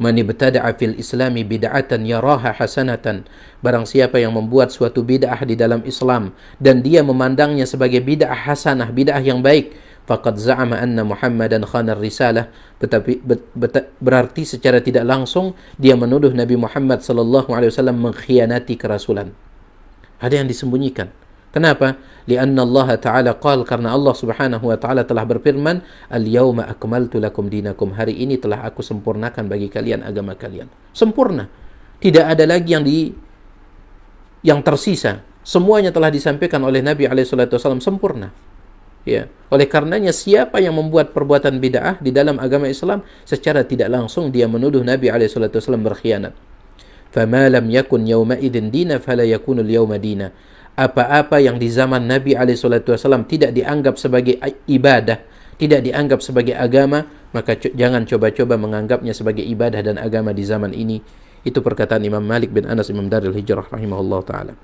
man ibtada'a fil islami bid'atan yaraha hasanatan, barang siapa yang membuat suatu bid'ah di dalam Islam dan dia memandangnya sebagai bid'ah hasanah, bid'ah yang baik, faqad za'ama anna Muhammadan khana risalah, tetapi berarti secara tidak langsung dia menuduh Nabi Muhammad sallallahu alaihi wasallam mengkhianati kerasulan. Ada yang disembunyikan. Kenapa? Lianna Allah Ta'ala qal, karena Allah Subhanahu wa Ta'ala telah berfirman, al-yawma akmaltu lakum dinakum, hari ini telah aku sempurnakan bagi kalian agama kalian. Sempurna. Tidak ada lagi yang tersisa. Semuanya telah disampaikan oleh Nabi SAW sempurna. Ya. Oleh karenanya siapa yang membuat perbuatan bid'ah di dalam agama Islam, secara tidak langsung dia menuduh Nabi SAW berkhianat. Fama lam yakun yawma idin dina fala yakunul yawma dina. Apa-apa yang di zaman Nabi SAW tidak dianggap sebagai ibadah, tidak dianggap sebagai agama, maka jangan coba-coba menganggapnya sebagai ibadah dan agama di zaman ini. Itu perkataan Imam Malik bin Anas, Imam Daril Hijrah rahimahullah ta'ala.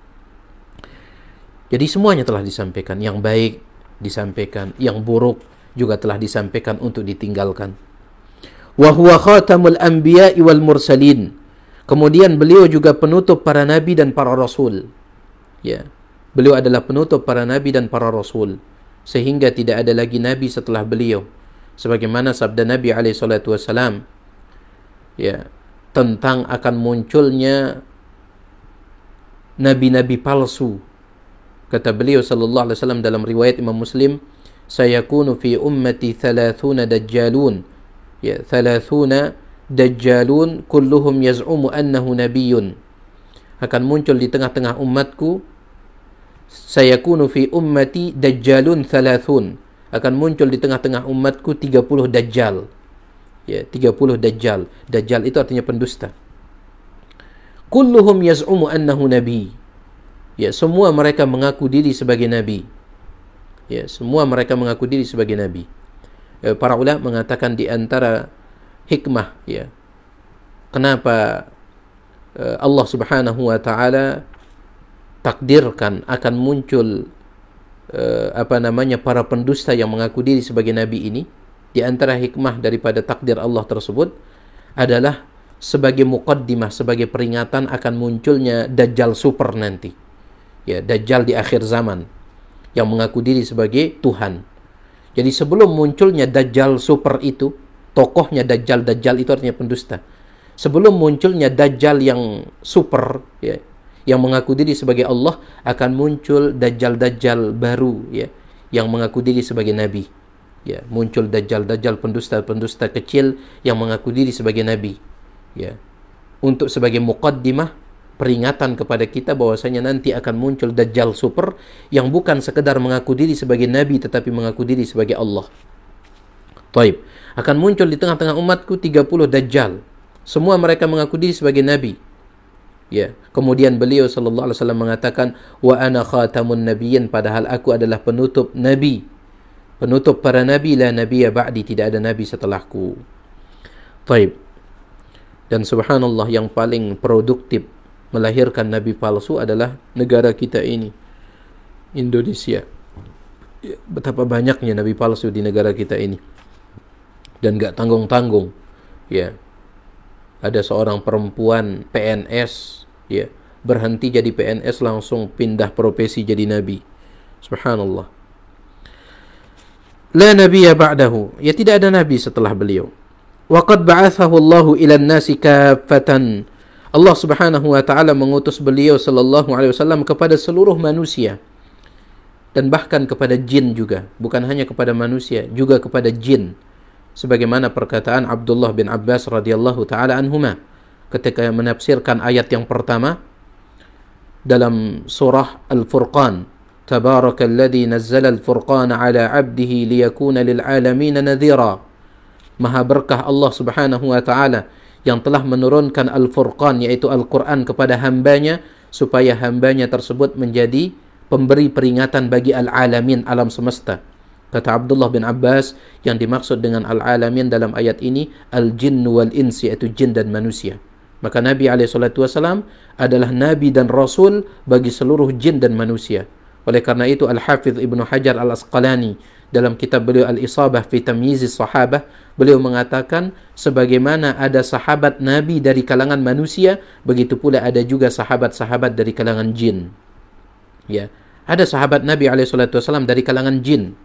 Jadi semuanya telah disampaikan. Yang baik disampaikan, yang buruk juga telah disampaikan untuk ditinggalkan. Wa huwa khatamul anbiya'i wal mursalin. Kemudian beliau juga penutup para nabi dan para rasul. Ya. Beliau adalah penutup para nabi dan para rasul, sehingga tidak ada lagi nabi setelah beliau. Sebagaimana sabda Nabi SAW, ya, tentang akan munculnya nabi-nabi palsu. Kata beliau sallallahu alaihi wasallam dalam riwayat Imam Muslim, sayakunu fi ummati 30 dajjalun. Ya, 30 dajjalun kulluhum yaz'umu annahu nabiyyun. Akan muncul di tengah-tengah umatku, sayakunu fi ummati dajjalun 30. Akan muncul di tengah-tengah umatku 30 dajjal. Ya, 30 dajjal. Dajjal itu artinya pendusta. Kulluhum yaz'umu annahu nabi. Ya, semua mereka mengaku diri sebagai nabi. Ya, semua mereka mengaku diri sebagai nabi. Para ulama mengatakan di antara hikmah, ya, kenapa Allah Subhanahu wa Ta'ala takdirkan akan muncul para pendusta yang mengaku diri sebagai nabi ini. Di antara hikmah daripada takdir Allah tersebut adalah sebagai muqaddimah, sebagai peringatan akan munculnya dajjal super nanti. Ya, dajjal di akhir zaman yang mengaku diri sebagai Tuhan. Jadi sebelum munculnya dajjal super itu, tokohnya dajjal itu artinya pendusta. Sebelum munculnya dajjal yang super, ya, yang mengaku diri sebagai Allah, akan muncul dajjal baru, ya, yang mengaku diri sebagai nabi. Ya, muncul dajjal pendusta kecil yang mengaku diri sebagai nabi. Ya. Untuk sebagai muqaddimah, peringatan kepada kita bahwasanya nanti akan muncul dajjal super yang bukan sekedar mengaku diri sebagai nabi tetapi mengaku diri sebagai Allah. Taib. Akan muncul di tengah-tengah umatku 30 dajjal. Semua mereka mengaku diri sebagai nabi. Ya, kemudian beliau sallallahu alaihi wasallam mengatakan, wa ana khatamun nabiyyin, padahal aku adalah penutup nabi. Penutup para nabi, la nabiyya ba'di, tidak ada nabi setelahku. Taib. Dan subhanallah, yang paling produktif melahirkan nabi palsu adalah negara kita ini, Indonesia. Betapa banyaknya nabi palsu di negara kita ini, dan gak tanggung-tanggung. Ya, ada seorang perempuan PNS, ya, berhenti jadi PNS langsung pindah profesi jadi nabi. Subhanallah. La nabiyya ba'dahu, ya, tidak ada nabi setelah beliau. Wa qad ba'athahu Allahu ila an-nasi kaffatan. Allah Subhanahu wa Ta'ala mengutus beliau sallallahu alaihi wasallam kepada seluruh manusia. dan bahkan kepada jin juga, bukan hanya kepada manusia, juga kepada jin. Sebagaimana perkataan Abdullah bin Abbas radhiyallahu taala anhuma ketika menafsirkan ayat yang pertama dalam surah Al-Furqan, Tabarakalladzi nazzala al-furqana ala 'abdihi liyakuna lil 'alamin nadhira. Maha berkah Allah Subhanahu wa taala yang telah menurunkan Al-Furqan, yaitu Al-Quran, kepada hambanya supaya hambanya tersebut menjadi pemberi peringatan bagi al-alamin, alam semesta. Kata Abdullah bin Abbas, yang dimaksud dengan al-alamin dalam ayat ini al-jinn wal-ins, yaitu jin dan manusia. Maka Nabi SAW adalah Nabi dan Rasul bagi seluruh jin dan manusia. Oleh karena itu Al-Hafidh Ibnu Hajar Al-Asqalani dalam kitab beliau Al-Isabah fi Tamyizis Sahabah, beliau mengatakan sebagaimana ada sahabat Nabi dari kalangan manusia, begitu pula ada juga sahabat-sahabat dari kalangan jin. Ya, ada sahabat Nabi SAW dari kalangan jin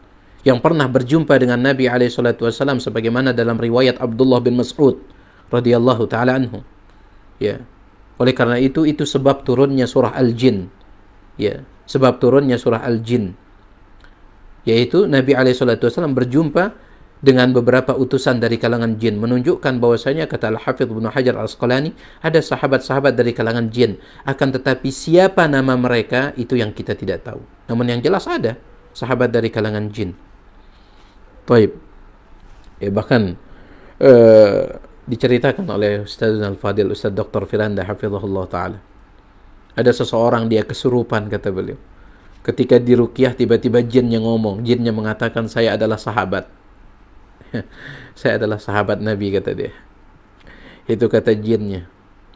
yang pernah berjumpa dengan Nabi SAW, sebagaimana dalam riwayat Abdullah bin Mas'ud radhiyallahu taala anhu. Ya. Oleh karena itu sebab turunnya surah Al-Jin. Ya, sebab turunnya surah Al-Jin, yaitu Nabi SAW berjumpa dengan beberapa utusan dari kalangan jin, menunjukkan bahwasanya, kata Al-Hafidh Ibnu Hajar Al-Asqalani, ada sahabat-sahabat dari kalangan jin, akan tetapi siapa nama mereka itu yang kita tidak tahu. Namun yang jelas ada sahabat dari kalangan jin. Taib. Ya, bahkan diceritakan oleh Ustaz Al-Fadil, Ustaz Dr. Firanda hafizahullah taala. Ada seseorang dia kesurupan, kata beliau. Ketika diruqyah tiba-tiba jinnya ngomong, jinnya mengatakan saya adalah sahabat. Saya adalah sahabat Nabi, kata dia. Itu kata jinnya.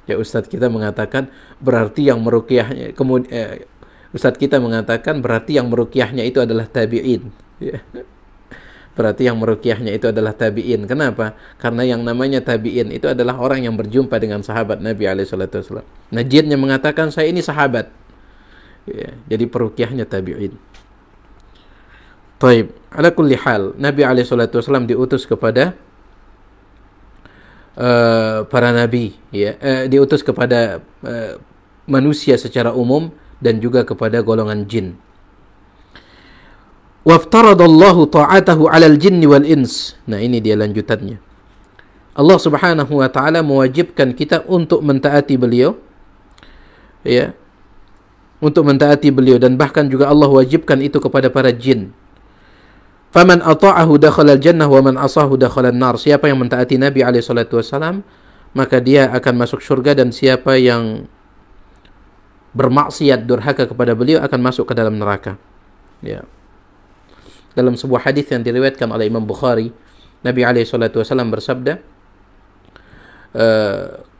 Ya, Ustaz kita mengatakan berarti yang meruqyahnya, kemudian Ustaz kita mengatakan berarti yang meruqyahnya itu adalah tabi'in. Ya. Berarti yang meruqyahnya itu adalah tabi'in. Kenapa? Karena yang namanya tabi'in itu adalah orang yang berjumpa dengan sahabat Nabi SAW. Nah, jinnya mengatakan saya ini sahabat. Ya, jadi peruqyahnya tabi'in. Taib. Ala kulli hal, Nabi SAW diutus kepada para nabi, ya, diutus kepada manusia secara umum dan juga kepada golongan jin. Waftaradallahu ta'atahu 'alal jinni wal ins. Nah, ini dia lanjutannya. Allah Subhanahu wa taala mewajibkan kita untuk mentaati beliau, ya. Untuk mentaati beliau, dan bahkan juga Allah wajibkan itu kepada para jin. Faman ata'ahu dakhala al-jannah wa man asahu dakhala an-nar. Siapa yang mentaati Nabi alaihi salatu wasalam, maka dia akan masuk surga, dan siapa yang bermaksiat durhaka kepada beliau akan masuk ke dalam neraka. Ya. Dalam sebuah hadis yang diriwayatkan oleh Imam Bukhari, Nabi SAW bersabda,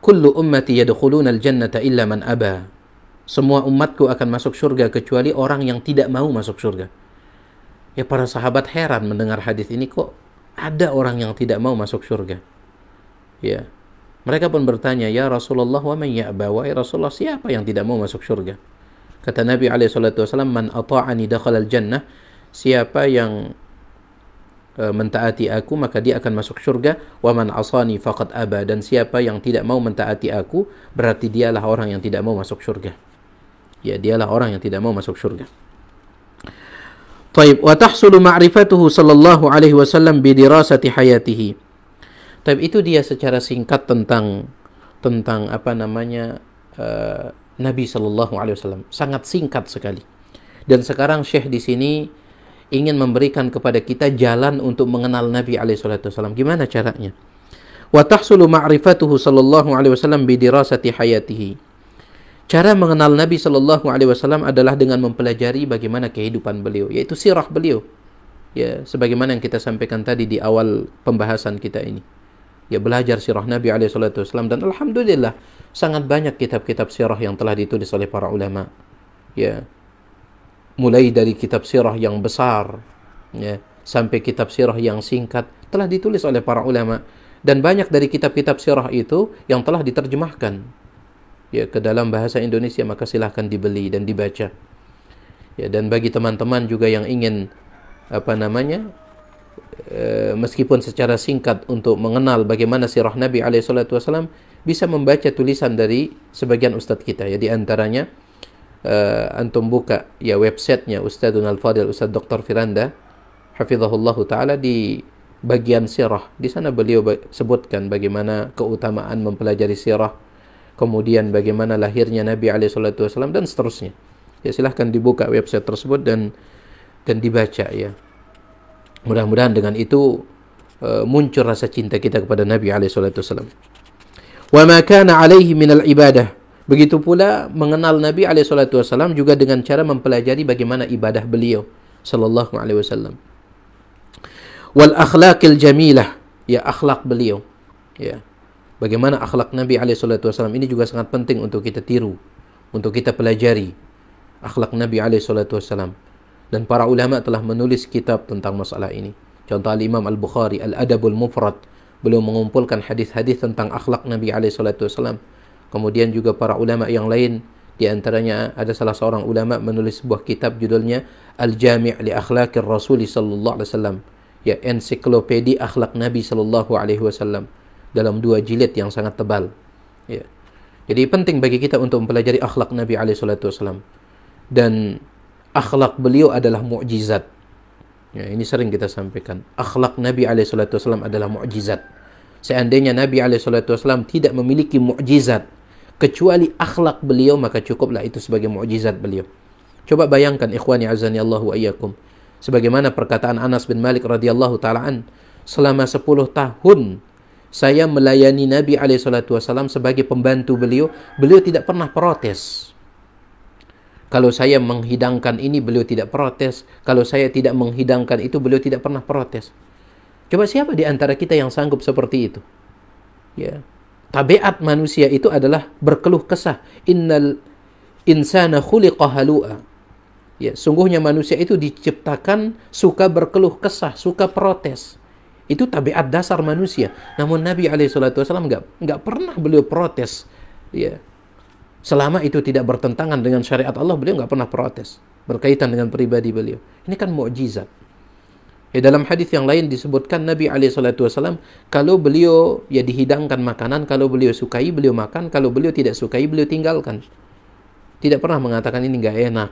"Kullu ummati yadkhuluna al-jannata illa man aba." Semua umatku akan masuk surga kecuali orang yang tidak mau masuk surga. Ya, para sahabat heran mendengar hadis ini, kok ada orang yang tidak mau masuk surga? Ya. Mereka pun bertanya, "Ya Rasulullah, wa man ya'ba?" Wahai Rasulullah, siapa yang tidak mau masuk surga? Kata Nabi SAW, "Man ata'ani dakhala al-jannah." Siapa yang mentaati aku, maka dia akan masuk surga. Wa man asani faqad aba. Dan siapa yang tidak mau mentaati aku, berarti dialah orang yang tidak mau masuk surga. Ya, dialah orang yang tidak mau masuk surga. Taib. Wa tahsulu ma'rifatuhu sallallahu alaihi wasallam bi dirasati hayatihi. Taib, itu dia secara singkat tentang apa namanya Nabi sallallahu alaihi wasallam. Sangat singkat sekali. Dan sekarang Syekh di sini ingin memberikan kepada kita jalan untuk mengenal Nabi SAW. Gimana caranya? Wa tahsulu ma'rifatuhu sallallahu alaihi wasallam bi dirasati hayatihi. Cara mengenal Nabi sallallahu alaihi wasallam adalah dengan mempelajari bagaimana kehidupan beliau, yaitu sirah beliau. Ya, sebagaimana yang kita sampaikan tadi di awal pembahasan kita ini. Ya, belajar sirah Nabi SAW, dan alhamdulillah sangat banyak kitab-kitab sirah yang telah ditulis oleh para ulama. Ya, mulai dari kitab sirah yang besar, ya, sampai kitab sirah yang singkat telah ditulis oleh para ulama, dan banyak dari kitab-kitab sirah itu yang telah diterjemahkan, ya, ke dalam bahasa Indonesia, maka silahkan dibeli dan dibaca. Ya, dan bagi teman-teman juga yang ingin apa namanya, meskipun secara singkat untuk mengenal bagaimana sirah Nabi SAW, bisa membaca tulisan dari sebagian ustadz kita, ya, di antaranya antum buka ya websitenya Ustadzuna Al-Fadil, Ustadz Dr. Firanda hafizahullahu taala, di bagian sirah, di sana beliau sebutkan bagaimana keutamaan mempelajari sirah, kemudian bagaimana lahirnya Nabi alaihi salatu wasallam dan seterusnya. Ya silahkan dibuka website tersebut dan dibaca ya. Mudah-mudahan dengan itu muncul rasa cinta kita kepada Nabi alaihi salatu wasallam. Wa ma kana alaihi minal ibadah. Begitu pula mengenal Nabi alaihi salatu wasallam juga dengan cara mempelajari bagaimana ibadah beliau sallallahu alaihi wasallam. Wal akhlaqil jamilah, ya akhlak beliau. Ya. Bagaimana akhlak Nabi alaihi salatu wasallam ini juga sangat penting untuk kita tiru, untuk kita pelajari akhlak Nabi alaihi salatu wasallam. Dan para ulama telah menulis kitab tentang masalah ini. Contoh Al-Imam Al-Bukhari, Al-Adabul Mufrad, beliau mengumpulkan hadis-hadis tentang akhlak Nabi alaihi salatu wasallam. Kemudian juga para ulama yang lain, di antaranya ada salah seorang ulama menulis sebuah kitab judulnya Al-Jami' li Akhlaqir Rasul sallallahu alaihi wasallam, ya ensiklopedi akhlak Nabi sallallahu alaihi wasallam, dalam 2 jilid yang sangat tebal. Ya. Jadi penting bagi kita untuk mempelajari akhlak Nabi alaihi salatu wasallam. Dan akhlak beliau adalah mukjizat. Ya, ini sering kita sampaikan. Akhlak Nabi alaihi salatu wasallam adalah mukjizat. Seandainya Nabi alaihi salatu wasallam tidak memiliki mukjizat kecuali akhlak beliau, maka cukuplah itu sebagai mukjizat beliau. Coba bayangkan ikhwani azani Allah wa iyyakum, sebagaimana perkataan Anas bin Malik radhiyallahu taala an, selama 10 tahun saya melayani Nabi alaihi salatu wasallam sebagai pembantu beliau, beliau tidak pernah protes. Kalau saya menghidangkan ini, beliau tidak protes. Kalau saya tidak menghidangkan itu, beliau tidak pernah protes. Coba siapa di antara kita yang sanggup seperti itu? Ya. Tabiat manusia itu adalah berkeluh kesah. Innal insana khuliqa halu'a. Ya, sungguhnya manusia itu diciptakan suka berkeluh kesah, suka protes. Itu tabiat dasar manusia. Namun Nabi alaihi salatu wasallam enggak pernah beliau protes. Ya. Selama itu tidak bertentangan dengan syariat Allah, beliau enggak pernah protes berkaitan dengan pribadi beliau. Ini kan mukjizat. Ya, dalam hadis yang lain disebutkan Nabi alaihi salatu wasallam, kalau beliau ya dihidangkan makanan, kalau beliau sukai beliau makan, kalau beliau tidak sukai beliau tinggalkan. Tidak pernah mengatakan ini enggak enak.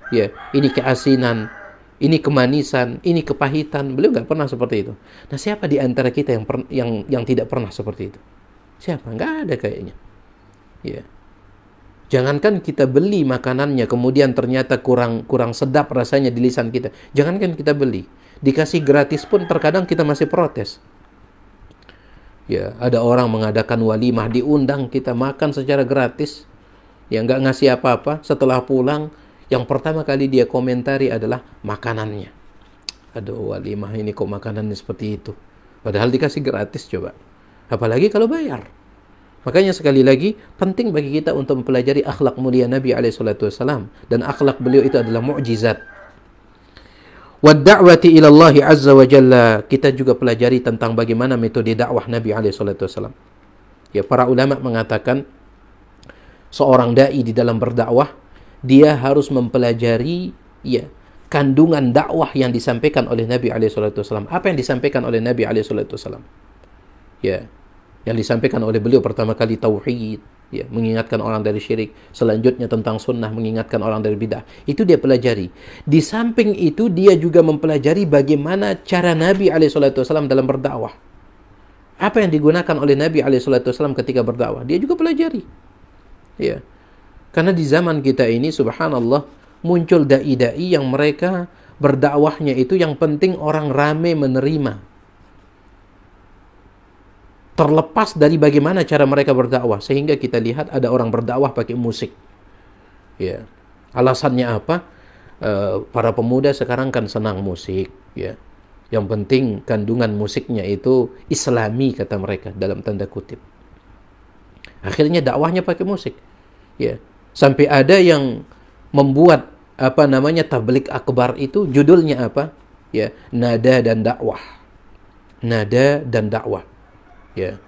Ya, ini keasinan, ini kemanisan, ini kepahitan. Beliau enggak pernah seperti itu. Nah, siapa di antara kita yang tidak pernah seperti itu? Siapa? Enggak ada kayaknya. Ya. Jangankan kita beli makanannya kemudian ternyata kurang sedap rasanya di lisan kita. Jangankan kita beli, dikasih gratis pun terkadang kita masih protes. Ya, ada orang mengadakan walimah, diundang kita makan secara gratis, ya nggak ngasih apa-apa. Setelah pulang, yang pertama kali dia komentari adalah makanannya. Aduh, walimah ini kok makanannya seperti itu. Padahal dikasih gratis, coba. Apalagi kalau bayar. Makanya sekali lagi, penting bagi kita untuk mempelajari akhlak mulia Nabi alaihi salatu wasallam, dan akhlak beliau itu adalah mukjizat. Wad-da'wati ila Allah azza wa jalla, kita juga pelajari tentang bagaimana metode dakwah Nabi alaihi salatu wasallam. Ya, para ulama mengatakan seorang dai di dalam berdakwah, dia harus mempelajari ya kandungan dakwah yang disampaikan oleh Nabi alaihi salatu wasallam. Apa yang disampaikan oleh Nabi alaihi salatu wasallam? Ya, yang disampaikan oleh beliau pertama kali tauhid, ya, mengingatkan orang dari syirik. Selanjutnya tentang sunnah, mengingatkan orang dari bidah. Itu dia pelajari. Di samping itu dia juga mempelajari bagaimana cara Nabi SAW dalam berdakwah. Apa yang digunakan oleh Nabi SAW ketika berdakwah, dia juga pelajari. Ya. Karena di zaman kita ini, subhanallah, muncul dai-dai yang mereka berdakwahnya itu yang penting orang rame menerima, terlepas dari bagaimana cara mereka berdakwah. Sehingga kita lihat ada orang berdakwah pakai musik. Ya. Alasannya apa? Para pemuda sekarang kan senang musik. Ya. Yang penting kandungan musiknya itu islami, kata mereka, dalam tanda kutip. Akhirnya dakwahnya pakai musik. Ya. Sampai ada yang membuat tabligh akbar itu judulnya apa? Ya, nada dan dakwah. Nada dan dakwah. Ya.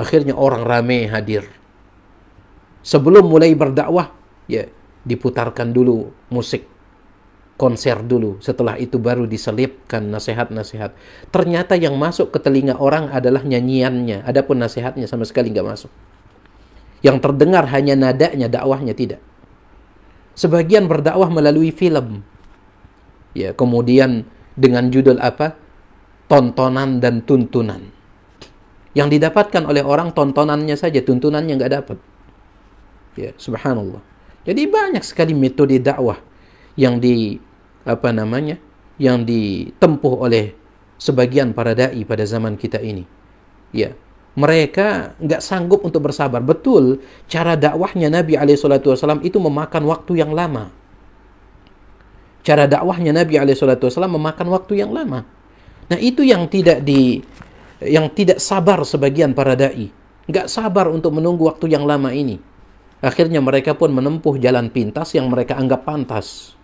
Akhirnya orang ramai hadir. Sebelum mulai berdakwah, ya, diputarkan dulu musik, konser dulu. Setelah itu baru diselipkan nasihat-nasihat. Ternyata yang masuk ke telinga orang adalah nyanyiannya. Adapun nasihatnya sama sekali nggak masuk. Yang terdengar hanya nadanya, dakwahnya tidak. Sebagian berdakwah melalui film. Ya, kemudian dengan judul apa? Tontonan dan tuntunan. Yang didapatkan oleh orang tontonannya saja, tuntunannya nggak dapat. Ya, subhanallah. Jadi banyak sekali metode dakwah yang yang ditempuh oleh sebagian para dai pada zaman kita ini. Ya, mereka nggak sanggup untuk bersabar. Betul, cara dakwahnya Nabi SAW itu memakan waktu yang lama. Cara dakwahnya Nabi SAW memakan waktu yang lama. Nah, itu yang tidak sabar sebagian para dai. Nggak sabar untuk menunggu waktu yang lama ini. Akhirnya mereka pun menempuh jalan pintas yang mereka anggap pantas.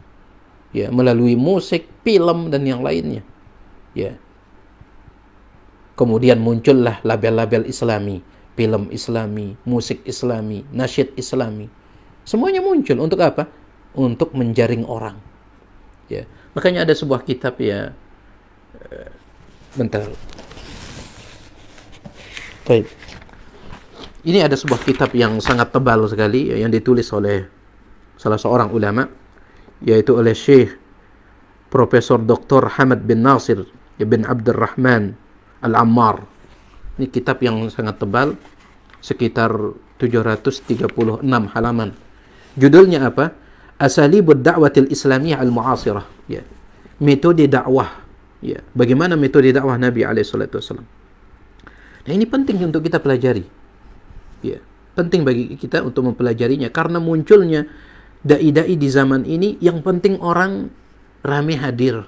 Ya, melalui musik, film dan yang lainnya. Ya. Kemudian muncullah label-label Islami, film Islami, musik Islami, nasyid Islami. Semuanya muncul untuk apa? Untuk menjaring orang. Ya. Makanya ada sebuah kitab ya. Bentar. Baik. Ini ada sebuah kitab yang sangat tebal sekali yang ditulis oleh salah seorang ulama, yaitu oleh Syekh Profesor Dr. Hamad bin Nasir bin Abdurrahman Al-Ammar. Ini kitab yang sangat tebal, sekitar 736 halaman. Judulnya apa? Asalibud Da'watil Islamiyah Al-Mu'asirah. Ya. Metode dakwah. Ya. Bagaimana metode dakwah Nabi SAW. Nah, ini penting untuk kita pelajari. Ya. Penting bagi kita untuk mempelajarinya karena munculnya dai-dai di zaman ini yang penting orang rame hadir.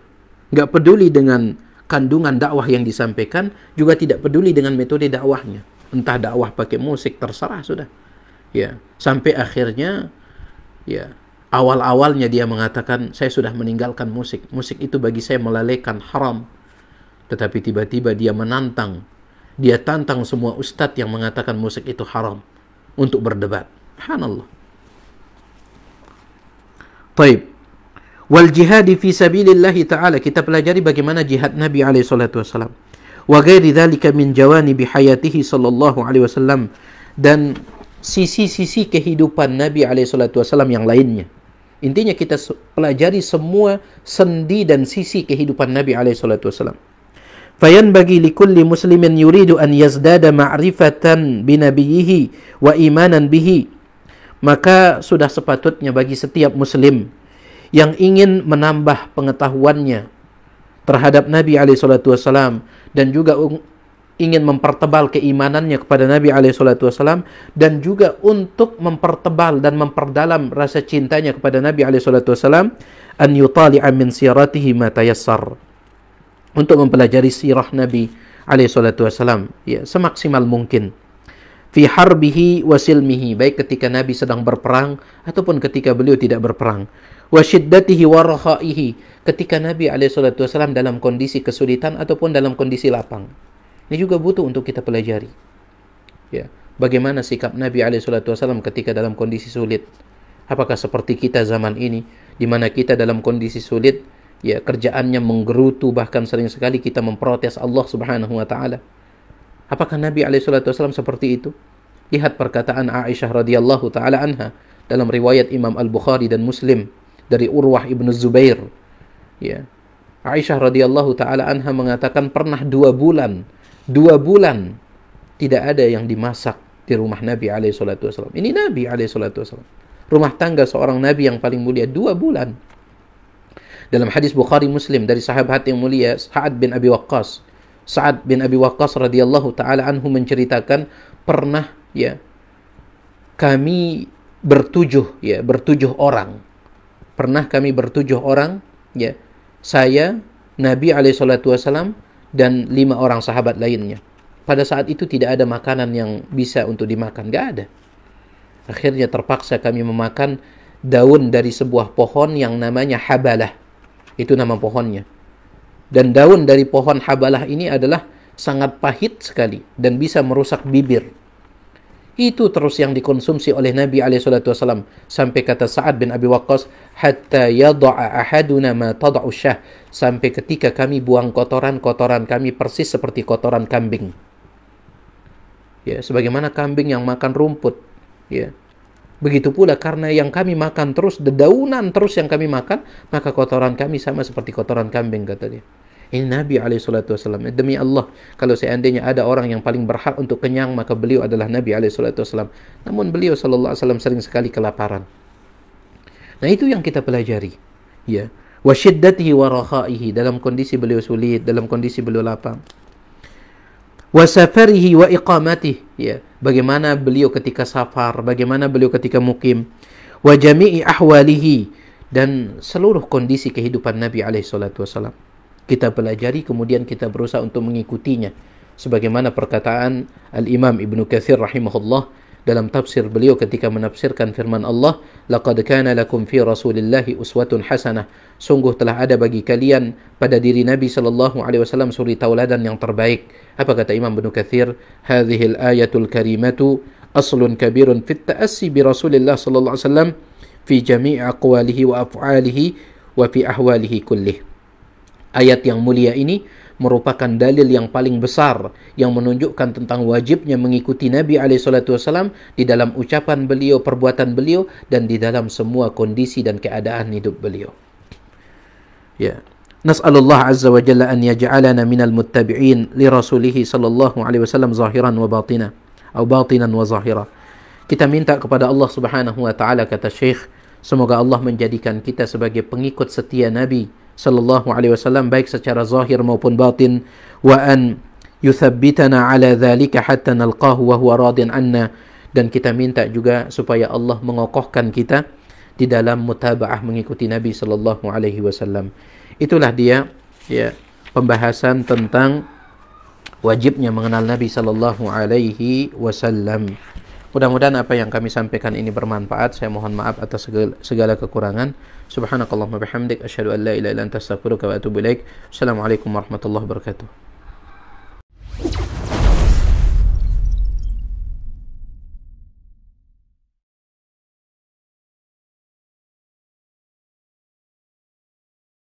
Nggak peduli dengan kandungan dakwah yang disampaikan, juga tidak peduli dengan metode dakwahnya. Entah dakwah pakai musik, terserah sudah. Ya, sampai akhirnya ya, awal-awalnya dia mengatakan saya sudah meninggalkan musik. Musik itu bagi saya melalaikan, haram. Tetapi tiba-tiba dia menantang. Dia tantang semua ustadz yang mengatakan musik itu haram untuk berdebat. Subhanallah. Taib. Wal jihadi fi sabilillah ta'ala, kita pelajari bagaimana jihad Nabi alaihi salatu wasallam. Wa ghairi dzalika min jawanibi hayatihi sallallahu alaihi wasallam, dan sisi-sisi kehidupan Nabi alaihi salatu wasallam yang lainnya. Intinya kita pelajari semua sendi dan sisi kehidupan Nabi alaihi salatu wasallam. Fayanbaghi likulli muslimin yuridu an yazdada ma'rifatan binabiyhi wa imanan bihi. Maka sudah sepatutnya bagi setiap muslim yang ingin menambah pengetahuannya terhadap Nabi SAW dan juga ingin mempertebal keimanannya kepada Nabi SAW dan juga untuk mempertebal dan memperdalam rasa cintanya kepada Nabi SAW, an yutali'a min siratihi ma tayassar, untuk mempelajari sirah Nabi SAW ya, semaksimal mungkin. Fi harbihi wa silmihi, baik ketika Nabi sedang berperang ataupun ketika beliau tidak berperang. Wa syiddatihi wa rakhaihi, ketika Nabi SAW dalam kondisi kesulitan ataupun dalam kondisi lapang. Ini juga butuh untuk kita pelajari. Ya, bagaimana sikap Nabi SAW ketika dalam kondisi sulit? Apakah seperti kita zaman ini, di mana kita dalam kondisi sulit, ya kerjaannya menggerutu, bahkan sering sekali kita memprotes Allah Subhanahu wa taala? Apakah Nabi SAW seperti itu? Lihat perkataan Aisyah radhiyallahu taala anha dalam riwayat Imam Al-Bukhari dan Muslim dari Urwah ibn Zubair. Ya. Aisyah radhiyallahu taala anha mengatakan pernah 2 bulan tidak ada yang dimasak di rumah Nabi SAW. Ini Nabi SAW. Rumah tangga seorang Nabi yang paling mulia 2 bulan. Dalam hadis Bukhari Muslim dari sahabat yang mulia Sa'ad bin Abi Waqqas. Sa'ad bin Abi Waqqas radhiyallahu taala anhu menceritakan pernah ya kami bertujuh orang. Pernah kami bertujuh orang, ya. Saya, Nabi SAW dan 5 orang sahabat lainnya. Pada saat itu tidak ada makanan yang bisa untuk dimakan, enggak ada. Akhirnya terpaksa kami memakan daun dari sebuah pohon yang namanya habalah. Itu nama pohonnya. Dan daun dari pohon habalah ini adalah sangat pahit sekali dan bisa merusak bibir. Itu terus yang dikonsumsi oleh Nabi SAW. Sampai kata Sa'ad bin Abi Waqqas, hatta yada'a ahaduna ma tada'u syah, sampai ketika kami buang kotoran kami persis seperti kotoran kambing. Ya, sebagaimana kambing yang makan rumput, ya. Begitu pula karena yang kami makan terus, dedaunan terus yang kami makan, maka kotoran kami sama seperti kotoran kambing, kata dia. Ini Nabi SAW. Demi Allah, kalau seandainya ada orang yang paling berhak untuk kenyang, maka beliau adalah Nabi SAW. Namun beliau SAW sering sekali kelaparan. Nah, itu yang kita pelajari. Ya. Wa syiddatihi wa rakhaihi, dalam kondisi beliau sulit, dalam kondisi beliau lapang. Wa safarihi wa iqamatihi, ya. Bagaimana beliau ketika safar, bagaimana beliau ketika mukim. Wa jami'i ahwalihi, dan seluruh kondisi kehidupan Nabi SAW. Kita pelajari, kemudian kita berusaha untuk mengikutinya. Sebagaimana perkataan Al-Imam Ibnu Katsir rahimahullah dalam tafsir beliau ketika menafsirkan firman Allah, laqad kana lakum fi Rasulillahi uswatun hasanah. Sungguh telah ada bagi kalian pada diri Nabi sallallahu alaihi wasallam suri tauladan yang terbaik. Apa kata Imam Ibnu Katsir? Hadhil ayatul karimatu aslun kabirun fit ta'assi bi Rasulillah sallallahu alaihi wasallam fi jami' aqwalihi wa af'alihi wa fi ahwalihi kullih. Ayat yang mulia ini merupakan dalil yang paling besar yang menunjukkan tentang wajibnya mengikuti Nabi SAW di dalam ucapan beliau, perbuatan beliau, dan di dalam semua kondisi dan keadaan hidup beliau. Ya. Nas'alullah azza wa jalla an yaj'alana minal muttabi'in li rasulihi sallallahu alaihi wasallam zahiran wa batina, atau batinan wa zahira. Kita minta kepada Allah Subhanahu wa taala, kata Syekh, semoga Allah menjadikan kita sebagai pengikut setia Nabi sallallahu alaihi wasallam baik secara zahir maupun batin, wa an yuthabbitana ala dhalika hatta nalqahu wa huwa radin anna, dan kita minta juga supaya Allah mengokohkan kita di dalam mutaba'ah mengikuti Nabi sallallahu alaihi wasallam. Itulah dia, ya, pembahasan tentang wajibnya mengenal Nabi sallallahu alaihi wasallam. Mudah-mudahan apa yang kami sampaikan ini bermanfaat. Saya mohon maaf atas segala kekurangan. Subhanakallahumma bihamdik, asyhadu an la ilaha illa anta astaghfiruka wa atubu ilaik. Assalamualaikum warahmatullahi wabarakatuh.